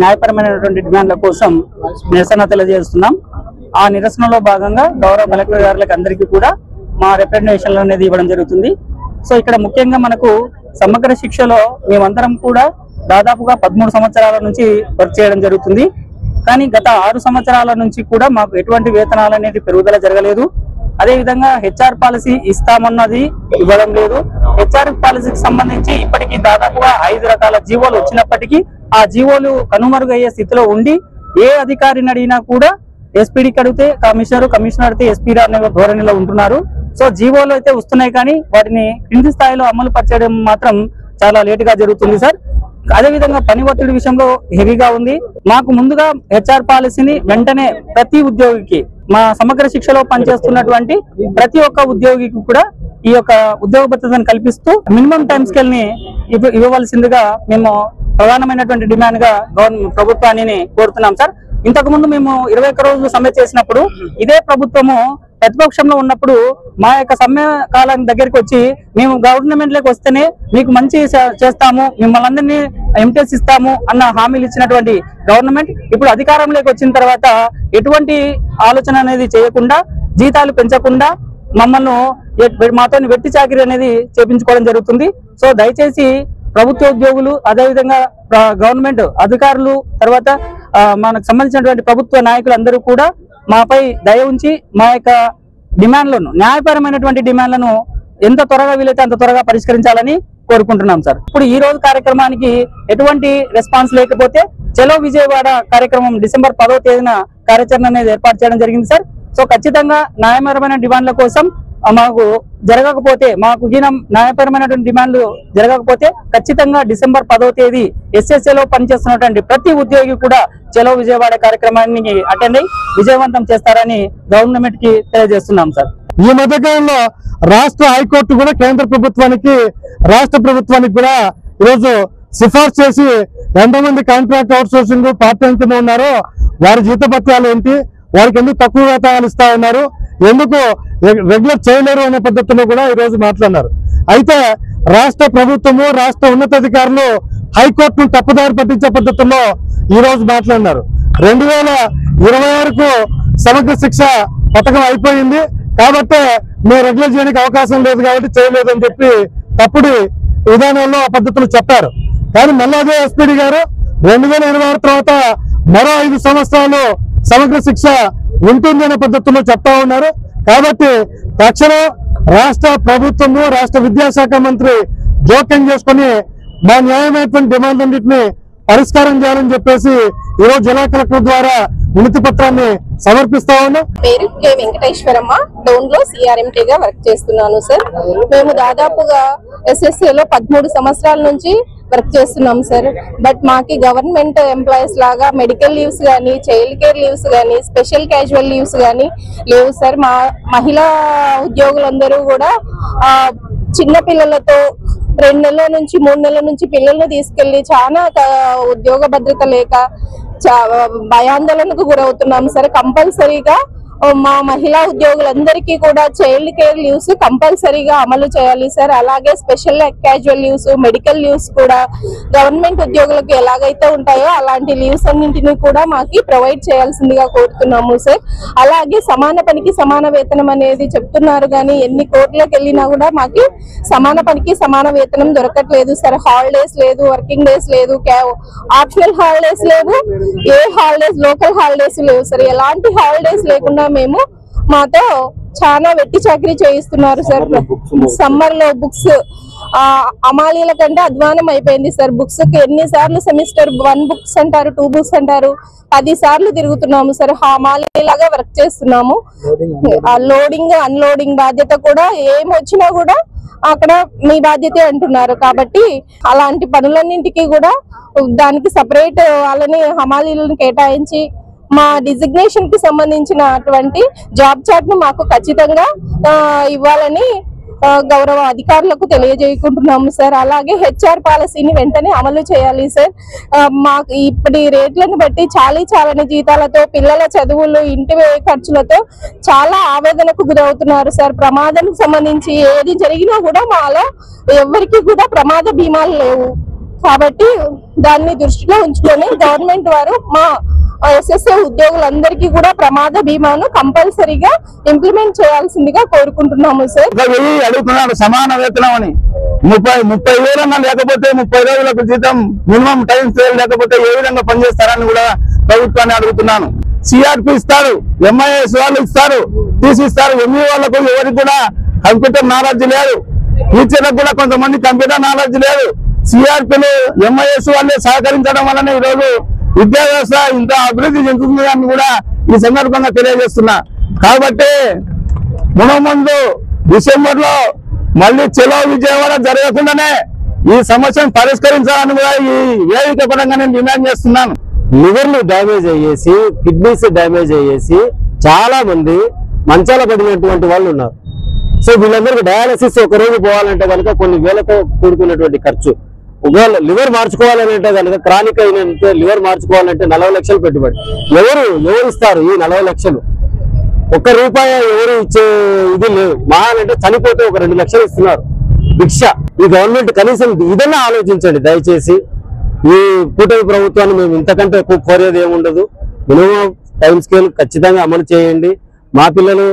న్యాయపరమైనటువంటి డిమాండ్ల కోసం నిరసన తెలియజేస్తున్నాం. ఆ నిరసనలో భాగంగా గౌరవ కలెక్టర్ గారులకు అందరికీ కూడా మా రిప్రజెంటేషన్లు అనేది ఇవ్వడం జరుగుతుంది. సో ఇక్కడ ముఖ్యంగా మనకు సమగ్ర శిక్షలో మేమందరం కూడా దాదాపుగా 13 సంవత్సరాల నుంచి వర్క్ చేయడం జరుగుతుంది. కానీ గత 6 సంవత్సరాల నుంచి కూడా మాకు ఎటువంటి వేతనాలు అనేది పెరుగుదల జరగలేదు. అదేవిధంగా హెచ్ఆర్ పాలసీ ఇస్తామన్నది ఇవ్వడం లేదు. హెచ్ఆర్ పాలసీకి సంబంధించి ఇప్పటికీ దాదాపుగా 5 రకాల జీవోలు వచ్చినప్పటికీ ఆ జీవోలు కనుమరుగయ్యే స్థితిలో ఉండి ఏ అధికారిని అడిగినా కూడా ఎస్పీడీకి అడిగితే కమిషనర్, కమిషనర్ అడిగితే ఎస్పీ అనే ధోరణిలో ఉంటున్నారు. సో జీవోలు అయితే వస్తున్నాయి కానీ వాటిని కింది స్థాయిలో అమలు పరిచడం మాత్రం చాలా లేటుగా జరుగుతుంది సార్. అదేవిధంగా పని ఒత్తిడి విషయంలో హెవీగా ఉంది. మాకు ముందుగా హెచ్ఆర్ పాలసీని వెంటనే ప్రతి ఉద్యోగికి, మా సమగ్ర శిక్షలో పనిచేస్తున్నటువంటి ప్రతి ఒక్క ఉద్యోగికి కూడా ఈ యొక్క ఉద్యోగ భద్రతను కల్పిస్తూ మినిమం టైం స్కేల్ ని ఇవ్వవలసిందిగా మేము ప్రధానమైనటువంటి డిమాండ్ గా ప్రభుత్వాన్ని కోరుతున్నాం సార్. ఇంతకు ముందు మేము 21 రోజులు సమ్మె చేసినప్పుడు ఇదే ప్రభుత్వము ప్రతిపక్షంలో ఉన్నప్పుడు మా యొక్క సమ్మె కాలం దగ్గరికి వచ్చి మేము గవర్నమెంట్ లోకి వస్తేనే మీకు మంచి చేస్తాము, మిమ్మల్ని అందరినీ ఎంటీఎస్ ఇస్తాము అన్న హామీలు ఇచ్చినటువంటి గవర్నమెంట్ ఇప్పుడు అధికారంలోకి వచ్చిన తర్వాత ఎటువంటి ఆలోచన అనేది చేయకుండా, జీతాలు పెంచకుండా మమ్మల్ని మాతో వెట్టి చాకిరీ అనేది చేపించుకోవడం జరుగుతుంది. సో దయచేసి ప్రభుత్వ ఉద్యోగులు, అదేవిధంగా గవర్నమెంట్ అధికారులు, తర్వాత మనకు సంబంధించినటువంటి ప్రభుత్వ నాయకులు అందరూ కూడా మాపై దయ ఉంచి మా యొక్క డిమాండ్లను, న్యాయపరమైనటువంటి డిమాండ్లను ఎంత త్వరగా వీలైతే అంత త్వరగా పరిష్కరించాలని కోరుకుంటున్నాం సార్. ఇప్పుడు ఈ రోజు కార్యక్రమానికి ఎటువంటి రెస్పాన్స్ లేకపోతే చలో విజయవాడ కార్యక్రమం డిసెంబర్ 10వ తేదీన కార్యాచరణ అనేది ఏర్పాటు చేయడం జరిగింది సార్. సో ఖచ్చితంగా న్యాయపరమైన డిమాండ్ల కోసం మాకు జరగకపోతే, మాకు న్యాయపరమైనటువంటి డిమాండ్లు జరగకపోతే ఖచ్చితంగా డిసెంబర్ 10వ తేదీ SSAలో పనిచేస్తున్నటువంటి ప్రతి ఉద్యోగి కూడా చలో విజయవాడ కార్యక్రమాన్ని అటెండ్ అయ్యి విజయవంతం చేస్తారని గవర్నమెంట్ కి తెలియజేస్తున్నాం సార్. ఈ మధ్యకాలంలో రాష్ట్ర హైకోర్టు కూడా కేంద్ర ప్రభుత్వానికి, రాష్ట్ర ప్రభుత్వానికి కూడా ఈరోజు సిఫార్సు చేసి ఎంతమంది contract out sourcing part time కింద ఉన్నారో వారి జీతపత్యాలు ఏంటి, వారికి ఎందుకు తక్కువ వేతనాలు ఇస్తా ఉన్నారు, ఎందుకు రెగ్యులర్ చేయలేరు అనే పద్ధతిలో కూడా ఈ రోజు మాట్లాడినారు. అయితే రాష్ట్ర ప్రభుత్వము, రాష్ట్ర ఉన్నతాధికారులు హైకోర్టును తప్పుదారి పట్టించే పద్ధతుల్లో ఈ రోజు మాట్లాడినారు. 2026కు సమగ్ర శిక్ష పథకం అయిపోయింది కాబట్టి మేము రెగ్యులర్ చేయడానికి అవకాశం లేదు కాబట్టి చేయలేదని చెప్పి తప్పుడు విధానంలో ఆ పద్ధతులు చెప్పారు. కానీ మళ్ళీ అదే ఎస్పీడీ గారు 2026 తర్వాత మరో 5 సంవత్సరాలు సమగ్ర శిక్ష ఉంటుంది అనే పద్ధతుల్లో చెప్తా ఉన్నారు. కాబట్టి తక్షణం రాష్ట్ర ప్రభుత్వము, రాష్ట్ర విద్యాశాఖ మంత్రి జోక్యం చేసుకుని మా న్యాయమైనటువంటి డిమాండ్లన్నింటినీ పరిష్కారం చేయాలని చెప్పేసి ఈరోజు జిల్లా కలెక్టర్ ద్వారా వినతి పత్రాన్ని సమర్పిస్తా ఉన్నాం. పేరు కె వెంకటేశ్వరమ్మ, డోన్ లో CRMT గా వర్క్ చేస్తున్నాను సార్. మేము దాదాపుగా SSAలో 13 సంవత్సరాల నుంచి వర్క్ చేస్తున్నాం సార్. బట్ మాకి గవర్నమెంట్ ఎంప్లాయీస్ లాగా మెడికల్ లీవ్స్ కానీ, చైల్డ్ కేర్ లీవ్స్ కానీ, స్పెషల్ క్యాజువల్ లీవ్స్ కానీ లేవు సార్. మా మహిళా ఉద్యోగులందరూ కూడా చిన్న పిల్లలతో 2 నెలల నుంచి 3 నెలల నుంచి పిల్లల్ని తీసుకెళ్లి చాలా ఉద్యోగ భద్రత లేక భయాందోళనకు గురవుతున్నాం సార్. కంపల్సరీగా మా మహిళా ఉద్యోగులందరికీ కూడా చైల్డ్ కేర్ లీవ్స్ కంపల్సరీగా అమలు చేయాలి సార్. అలాగే special casual leaves, medical leaves కూడా గవర్నమెంట్ ఉద్యోగులకు ఎలాగైతే ఉంటాయో అలాంటి లీవ్స్ అన్నింటినీ కూడా మాకి ప్రొవైడ్ చేయాల్సిందిగా కోరుతున్నాము సార్. అలాగే సమాన పనికి సమాన వేతనం అనేది చెప్తున్నారు కానీ ఎన్ని కోర్టులకు వెళ్ళినా కూడా మాకి సమాన పనికి సమాన వేతనం దొరకట్లేదు సార్. హాలిడేస్ లేదు, వర్కింగ్ డేస్ లేదు, ఆప్షనల్ హాలిడేస్ లేవు, ఏ హాలిడేస్ లోకల్ హాలిడేస్ లేవు సార్. ఎలాంటి హాలిడేస్ లేకుండా మేము మాతో చాలా వెట్టి చాకరీ చేయిస్తున్నారు సార్. సమ్మర్ లో బుక్స్ అమాలీల కంటే అధ్వానం అయిపోయింది సార్. బుక్స్ కి ఎన్నిసార్లు సెమిస్టర్ 1 బుక్స్ అంటారు, 2 బుక్స్ అంటారు, 10 సార్లు తిరుగుతున్నాము సార్. అమాలీలాగా వర్క్ చేస్తున్నాము. లోడింగ్ అన్లోడింగ్ బాధ్యత కూడా ఏమొచ్చినా కూడా అక్కడ మీ బాధ్యతే అంటున్నారు. కాబట్టి అలాంటి పనులన్నింటికి కూడా దానికి సపరేట్ వాళ్ళని హమాలీలను కేటాయించి మా డిజిగ్నేషన్ కి సంబంధించినటువంటి జాబ్ చార్ట్ ను మాకు ఖచ్చితంగా ఇవ్వాలని గౌరవ అధికారులకు తెలియజేయకుంటున్నాము సార్. అలాగే HR పాలసీని వెంటనే అమలు చేయాలి సార్. మాకు ఇప్పటి రేట్లను బట్టి చాలని జీతాలతో పిల్లల చదువులు, ఇంటి ఖర్చులతో చాలా ఆవేదనకు గురవుతున్నారు సార్. ప్రమాదం సంబంధించి ఏది జరిగినా కూడా మాలో ఎవరికి కూడా ప్రమాద బీమాలు లేవు. కాబట్టి దాన్ని దృష్టిలో ఉంచుకొని గవర్నమెంట్ వారు మా SSA ఉద్యోగులందరికీ కూడా ప్రమాద బీమాను కంపల్సరీగా ఇంప్లిమెంట్ చేయాల్సిందిగా కోరుకుంటున్నాము సార్. అడుగుతున్నాడు సమాన వేతనం అని 30 వేలన్నా లేకపోతే 30 రోజులకు జీతం మినిమం టైం సేల్ లేకపోతే ఏ విధంగా పనిచేస్తారని కూడా ప్రభుత్వాన్ని అడుగుతున్నాను. CRP ఇస్తారు, MIS వాళ్ళు ఇస్తారు, తీసిస్తారు. ME వాళ్ళకు ఎవరికి కూడా కంప్యూటర్ నాలెడ్జ్ లేదు, టీచర్లకు కూడా కొంతమంది కంప్యూటర్ నాలెడ్జ్ లేదు. CRPలు MIS వాళ్ళే సహకరించడం వల్లనే ఈరోజు విద్యా వ్యవస్థ ఇంత అభివృద్ధి చెందుతుంది అని కూడా ఈ సందర్భంగా తెలియజేస్తున్నా. కాబట్టి ముందు డిసెంబర్ లో మళ్ళీ చలో విజయవాడ జరగకుండానే ఈ సమస్యను పరిష్కరించాలని కూడా ఈ వేదిక పరంగా నేను డిమాండ్ చేస్తున్నాను. లివర్లు డ్యామేజ్ అయ్యేసి, కిడ్నీస్ డ్యామేజ్ అయ్యేసి చాలా మంది మంచాల పడినటువంటి వాళ్ళు ఉన్నారు. సో వీళ్ళందరికీ డయాలసిస్ ఒక రోజు పోవాలంటే కనుక కొన్ని వేలతో కూడుకున్నటువంటి ఖర్చు. ఒకవేళ లివర్ మార్చుకోవాలంటే కనుక క్రానిక్ అయినంటే లివర్ మార్చుకోవాలంటే 40 లక్షలు పెట్టుబడి. ఎవరు ఇస్తారు ఈ 40 లక్షలు? ₹1 ఎవరు ఇచ్చే ఇది లేదు. మహానంటే చనిపోతే ఒక 2 లక్షలు ఇస్తున్నారు భిక్ష. ఈ గవర్నమెంట్ కనీసం ఇదన్నా ఆలోచించండి దయచేసి. ఈ కూటమి ప్రభుత్వాన్ని మేము ఇంతకంటే ఎక్కువ కోరేది ఏముండదు. మినిమం టైం స్కేల్ ఖచ్చితంగా అమలు చేయండి. మా పిల్లలు,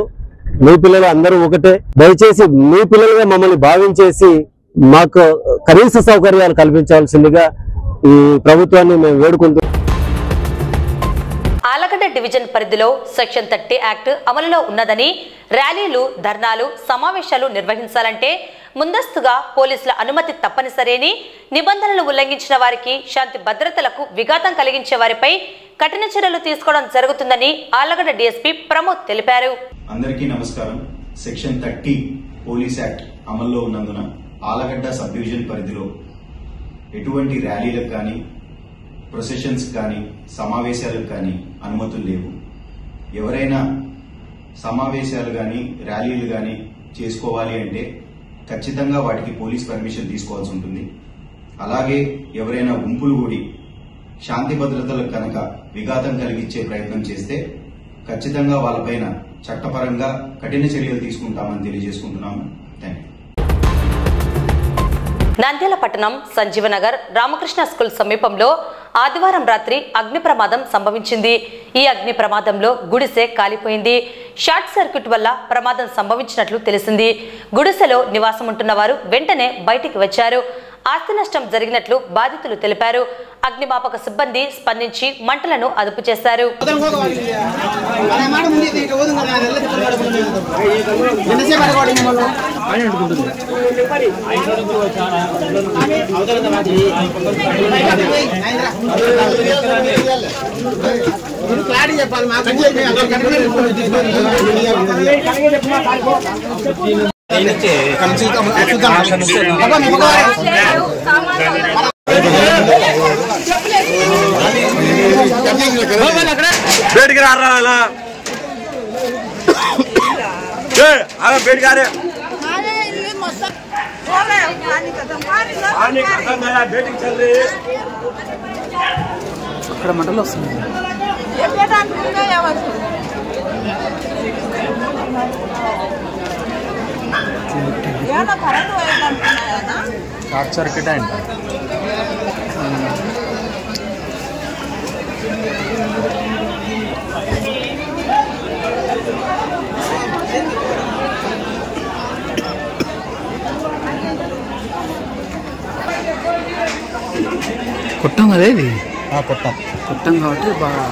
మీ పిల్లలు అందరూ ఒకటే. దయచేసి మీ పిల్లలుగా మమ్మల్ని భావించేసి మాకు కనీస సౌకర్యాలు కల్పించాల్సిందిగా ఈ ప్రభుత్వాన్ని మేము వేడుకుంటున్నాం. ఆలగడ్డ డివిజన్ పరిధిలో సెక్షన్ 30 యాక్ట్ అమలులో ఉన్నదని ర్యాలీలు, ధర్నాలు, సమావేశాలు నిర్వహించాలంటే ముందస్తుగా పోలీసుల అనుమతి తప్పనిసరి అని, నిబంధనలు ఉల్లంఘించిన వారికి, శాంతి భద్రతలకు విఘాతం కలిగించే వారిపై కఠిన చర్యలు తీసుకోవడం జరుగుతుందని ఆలగడ్డ డీఎస్పీ ప్రమోద్ తెలిపారు. అందరికీ నమస్కారం. సెక్షన్ 30 పోలీస్ యాక్ట్ అమల్లో ఉన్నందున ఆలగడ్డ సబ్ డివిజన్ పరిధిలో ఎటువంటి ర్యాలీలకు కానీ, ప్రొసెషన్స్ కానీ, సమావేశాలకు కానీ అనుమతులు లేవు. ఎవరైనా సమావేశాలు కానీ, ర్యాలీలు కానీ చేసుకోవాలి అంటే ఖచ్చితంగా వాటికి పోలీస్ పర్మిషన్ తీసుకోవాల్సి ఉంటుంది. అలాగే ఎవరైనా గుంపులు కూడి శాంతి భద్రతలకు కనుక విఘాతం కలిగించే ప్రయత్నం చేస్తే ఖచ్చితంగా వాళ్ళపైన చట్టపరంగా కఠిన చర్యలు తీసుకుంటామని తెలియజేసుకుంటున్నాము. Thank you. నంద్యాల పట్టణం సంజీవనగర్ రామకృష్ణ స్కూల్ సమీపంలో ఆదివారం రాత్రి అగ్ని ప్రమాదం సంభవించింది. ఈ అగ్ని ప్రమాదంలో గుడిసె కాలిపోయింది. షార్ట్ సర్క్యూట్ వల్ల ప్రమాదం సంభవించినట్లు తెలిసింది. గుడిసెలో నివాసం ఉంటున్న వారు వెంటనే బయటికి వచ్చారు. ఆస్తి నష్టం జరిగినట్లు బాధితులు తెలిపారు. అగ్నిమాపక సిబ్బంది స్పందించి మంటలను అదుపు చేశారు. బయటికి రారా బయటికి రారే అక్కడ మంటలు వస్తుంది. షార్ట్ సర్క్యూట్ అంట. కొట్టం కదా ఇది, కొట్టం కాబట్టి బాగా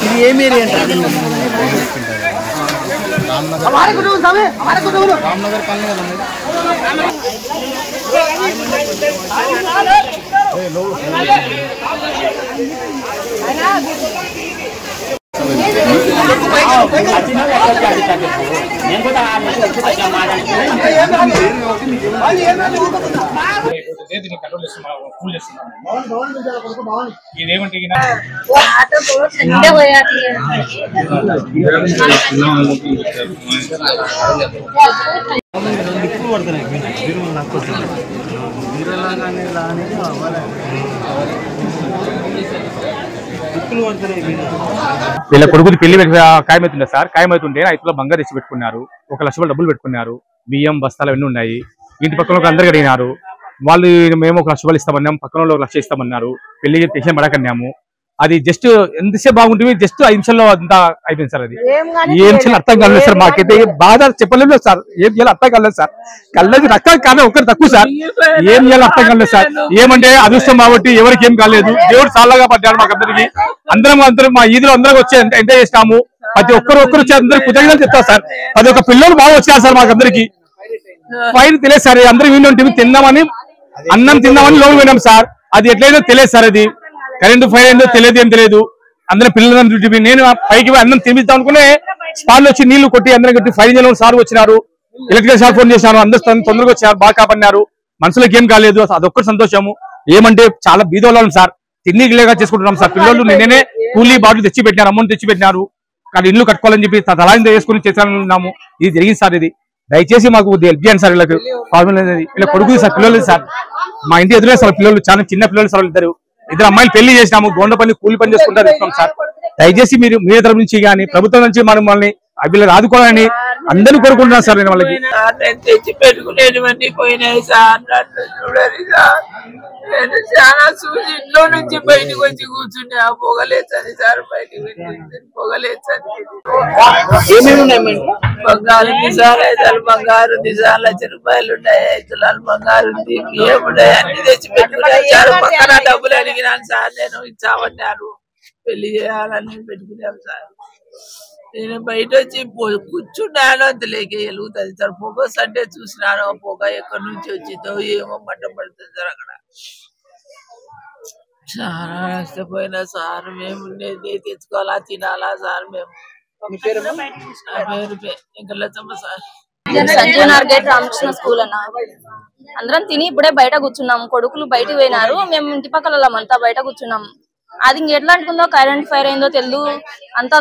ఇది ఏమి ఏరియా అంటే రామ్నగర్ కాలనీ వీళ్ళ కొడుకుది పెళ్లి ఖాయమవుతుండే సార్. ఖాయమవుతుంటే రైతులో బంగారు తెచ్చి పెట్టుకున్నారు. 1 లక్ష డబ్బులు పెట్టుకున్నారు. బియ్యం బస్తాలు అవన్నీ ఉన్నాయి. ఇంటి పక్కన అందరికి అడిగినారు. వాళ్ళు మేము 1 లక్ష రూపాయలు ఇస్తామన్నాం, పక్కన 1 లక్ష ఇస్తామన్నారు. పెళ్లికి టెన్షన్ పడకన్నాము. అది జస్ట్ ఎంతసేపు బాగుంటుంది, జస్ట్ 5 నిమిషాల్లో అంతా అయిపోయింది సార్. అది ఏం చేయాలి అర్థం కాలేదు సార్. మాకైతే బాధ చెప్పలేదు సార్. ఏం చేయాలి అర్థం కాలేదు సార్. కళ్ళది రక్తం కానీ ఒకటి తక్కువ సార్. ఏం చేయాలి అర్థం కాలేదు సార్. ఏమంటే అదృష్టం కాబట్టి ఎవరికి ఏం కాలేదు. దేవుడు చాలాగా పడ్డాడు మాకందరికి. అందరం మా ఈదులో అందరం వచ్చి ఎంజాయ్ చేసినాము. ప్రతి ఒక్కరు వచ్చి అందరికి కృతజ్ఞతలు చెప్తారు సార్. ప్రతి ఒక్క పిల్లలు బాగా వచ్చారు సార్ మాకందరికి. ఫైర్ తెలియదు సార్. అందరం వింటుంటే తిందామని అన్నం తిందామని లోన్ పోయినాం సార్. అది ఎట్లయితే తెలియదు సార్. అది కరెంటు ఫైర్ ఏందో తెలియదు, ఏం తెలియదు. అందరం పిల్లలందరూ నేను పైకి పోయి అన్నం తినిపిద్దాం అనుకునే స్పాట్ వచ్చి నీళ్లు కొట్టి అందరం కొట్టి ఫైర్ ఇంజన్ సార్ వచ్చినారు. ఎలక్ట్రికల్ సార్ ఫోన్ చేశారు. అందరూ తొందరగా వచ్చారు, బాగా కాపాడినారు. మనుషులకు ఏం కాలేదు. అదొక్కటి సంతోషము. ఏమంటే చాలా బీదోళ్ళం సార్. తిండి లేక చేసుకుంటున్నాం సార్. పిల్లలు నేనే కూలీ బాటిల్ తెచ్చి పెట్టినారు, అమౌంట్ తెచ్చి పెట్టినారు. కానీ ఇల్లు కట్టుకోవాలని చెప్పి తలాంత వేసుకుని చేస్తున్నాము. ఇది జరిగింది సార్. ఇది దయచేసి మాకు హెల్ప్ చేయండి సార్. వీళ్ళకి ఇలా కొడుకు సార్, పిల్లలు సార్. మా ఇంటి ఎదురే సార్ పిల్లలు, చాలా చిన్న పిల్లలు సార్. ఇద్దరు అమ్మాయిలు పెళ్లి చేసినాము. గోండపల్లి కూలి పని చేసుకుంటారు సార్. దయచేసి మీరు మీ తరపు నుంచి కానీ ప్రభుత్వం నుంచి మనల్ని వీళ్ళని ఆదుకోవాలని అందరూ కోరుకుంటున్నాను సార్. నేను వాళ్ళకి తెచ్చి పెట్టుకునేటువంటి పోయినాయి సార్. చూడండి సార్, నేను చాలా చూసి ఇంట్లో నుంచి బయటకు వచ్చి కూర్చుని ఆ పొగలేచని సార్. బయటకు పొగలేచని బంగారు నిజాలు 5 బంగారు నిజాలు ₹1,00,000 ఉన్నాయి. 5 తులాలు బంగారు ఉంది, బియ్యం ఉన్నాయి, అన్ని తెచ్చి పెట్టుకున్నాను సార్. పక్కన డబ్బులు అడిగినాను సార్. నేను ఇచ్చామన్నారు, పెళ్లి చేయాలని పెట్టుకున్నాం సార్. నేను బయట వచ్చి కూర్చున్నాను, అంతలేక వెలుగుతుంది సార్. పొగ అంటే చూసినాను. పొగ ఎక్కడి నుంచి వచ్చిందో ఏమో మంట పడుతుంది సార్. అక్కడ చాలా నష్టపోయినా సార్. మేము తెచ్చుకోవాలా, తినాలా సార్. మేము ఇంకా లచ్చమ్మ సార్. సంజీవ్ నార్గేట్ రామకృష్ణ స్కూల్ అన్న. అందరం తిని ఇప్పుడే బయట కూర్చున్నాం. కొడుకులు బయటకు పోయినారు, మేము ఇంటి పక్కల అంతా బయట కూర్చున్నాం. అది ఎట్లా అంటుకుందో, కరెంట్ ఫైర్ అయిందో తెలియదు. అంత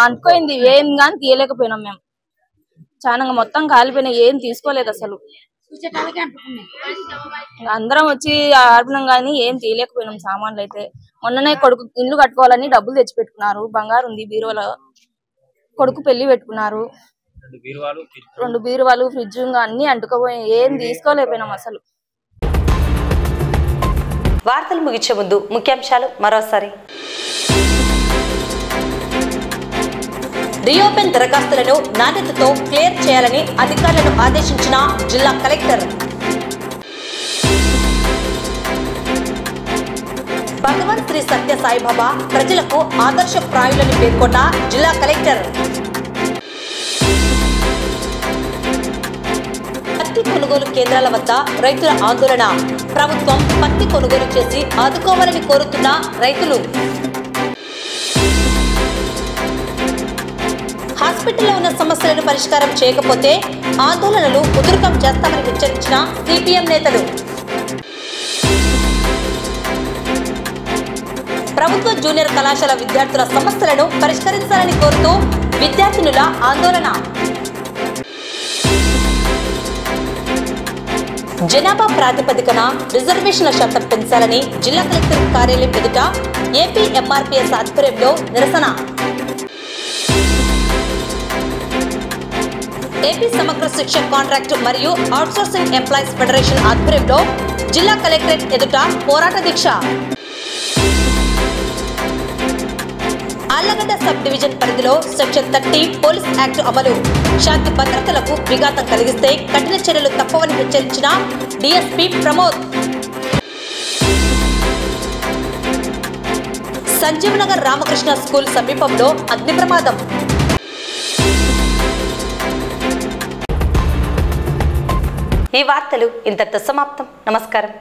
అంటుకోయింది, ఏం కానీ తీయలేకపోయినాం మేము. చాలా మొత్తం కాలిపోయినా, ఏం తీసుకోలేదు అసలు. అందరం వచ్చి ఆడినాం కానీ ఏం తీయలేకపోయినాం. సామాన్లు అయితే మొన్ననే కొడుకు ఇల్లు కట్టుకోవాలని డబ్బులు తెచ్చి పెట్టుకున్నారు. బంగారు ఉంది బీరువాలో. కొడుకు పెళ్లి పెట్టుకున్నారు. 2 బీరువాలు, ఫ్రిడ్జ్ అన్ని అంటుకోపోయి ఏం తీసుకోలేకపోయినాం అసలు. వార్తలు ముగించే ముందు ముఖ్యాంశాలు మరోసారి. రీఓపెన్ దరఖాస్తులను నాణ్యతతో క్లియర్ చేయాలని అధికారులను ఆదేశించిన జిల్లా కలెక్టర్. భగవాన్ శ్రీ సత్య సాయిబాబా ప్రజలకు ఆదర్శప్రాయులని పేర్కొన్న జిల్లా కలెక్టర్. పత్తి కొనుగోలు కేంద్రాల వద్ద రైతుల ఆందోళన. ప్రభుత్వం పత్తి కొనుగోలు చేసి ఆదుకోవాలని కోరుతున్న రైతులు. హాస్పిటల్లో ఉన్న సమస్యలను పరిష్కారం చేయకపోతే ఆందోళనలు ఉధృతం చేస్తామని హెచ్చరించిన సిపిఎం నేతలు. ప్రభుత్వ జూనియర్ కళాశాల విద్యార్థుల సమస్యలను పరిష్కరించాలని కోరుతూ విద్యార్థినుల ఆందోళన. జనాభా ప్రాతిపదికన రిజర్వేషన్ల శాతం పెంచాలని జిల్లా కలెక్టర్ కార్యాలయం ఎదుట ఏపీ ఎంఆర్పీఎస్ ఆధ్వర్యంలో నిరసన. ఏపీ సమగ్ర శిక్ష కాంట్రాక్ట్ మరియు అవుట్సోర్సింగ్ ఎంప్లాయీస్ ఫెడరేషన్ ఆధ్వర్యంలో జిల్లా కలెక్టరేట్ ఎదుట పోరాట దీక్ష. ఆళ్లగడ్డ సబ్ డివిజన్ పరిధిలో సెక్షన్ 30 పోలీస్ యాక్ట్ అమలు. శాంతి భద్రతలకు విఘాతం కలిగిస్తే కఠిన చర్యలు తప్పవని హెచ్చరించిన డీఎస్పీ ప్రమోద్. సంజీవ్ నగర్ రామకృష్ణ స్కూల్ సమీపంలో అగ్ని ప్రమాదం. ఈ వార్తలు ఇంతటితో సమాప్తం. నమస్కారం.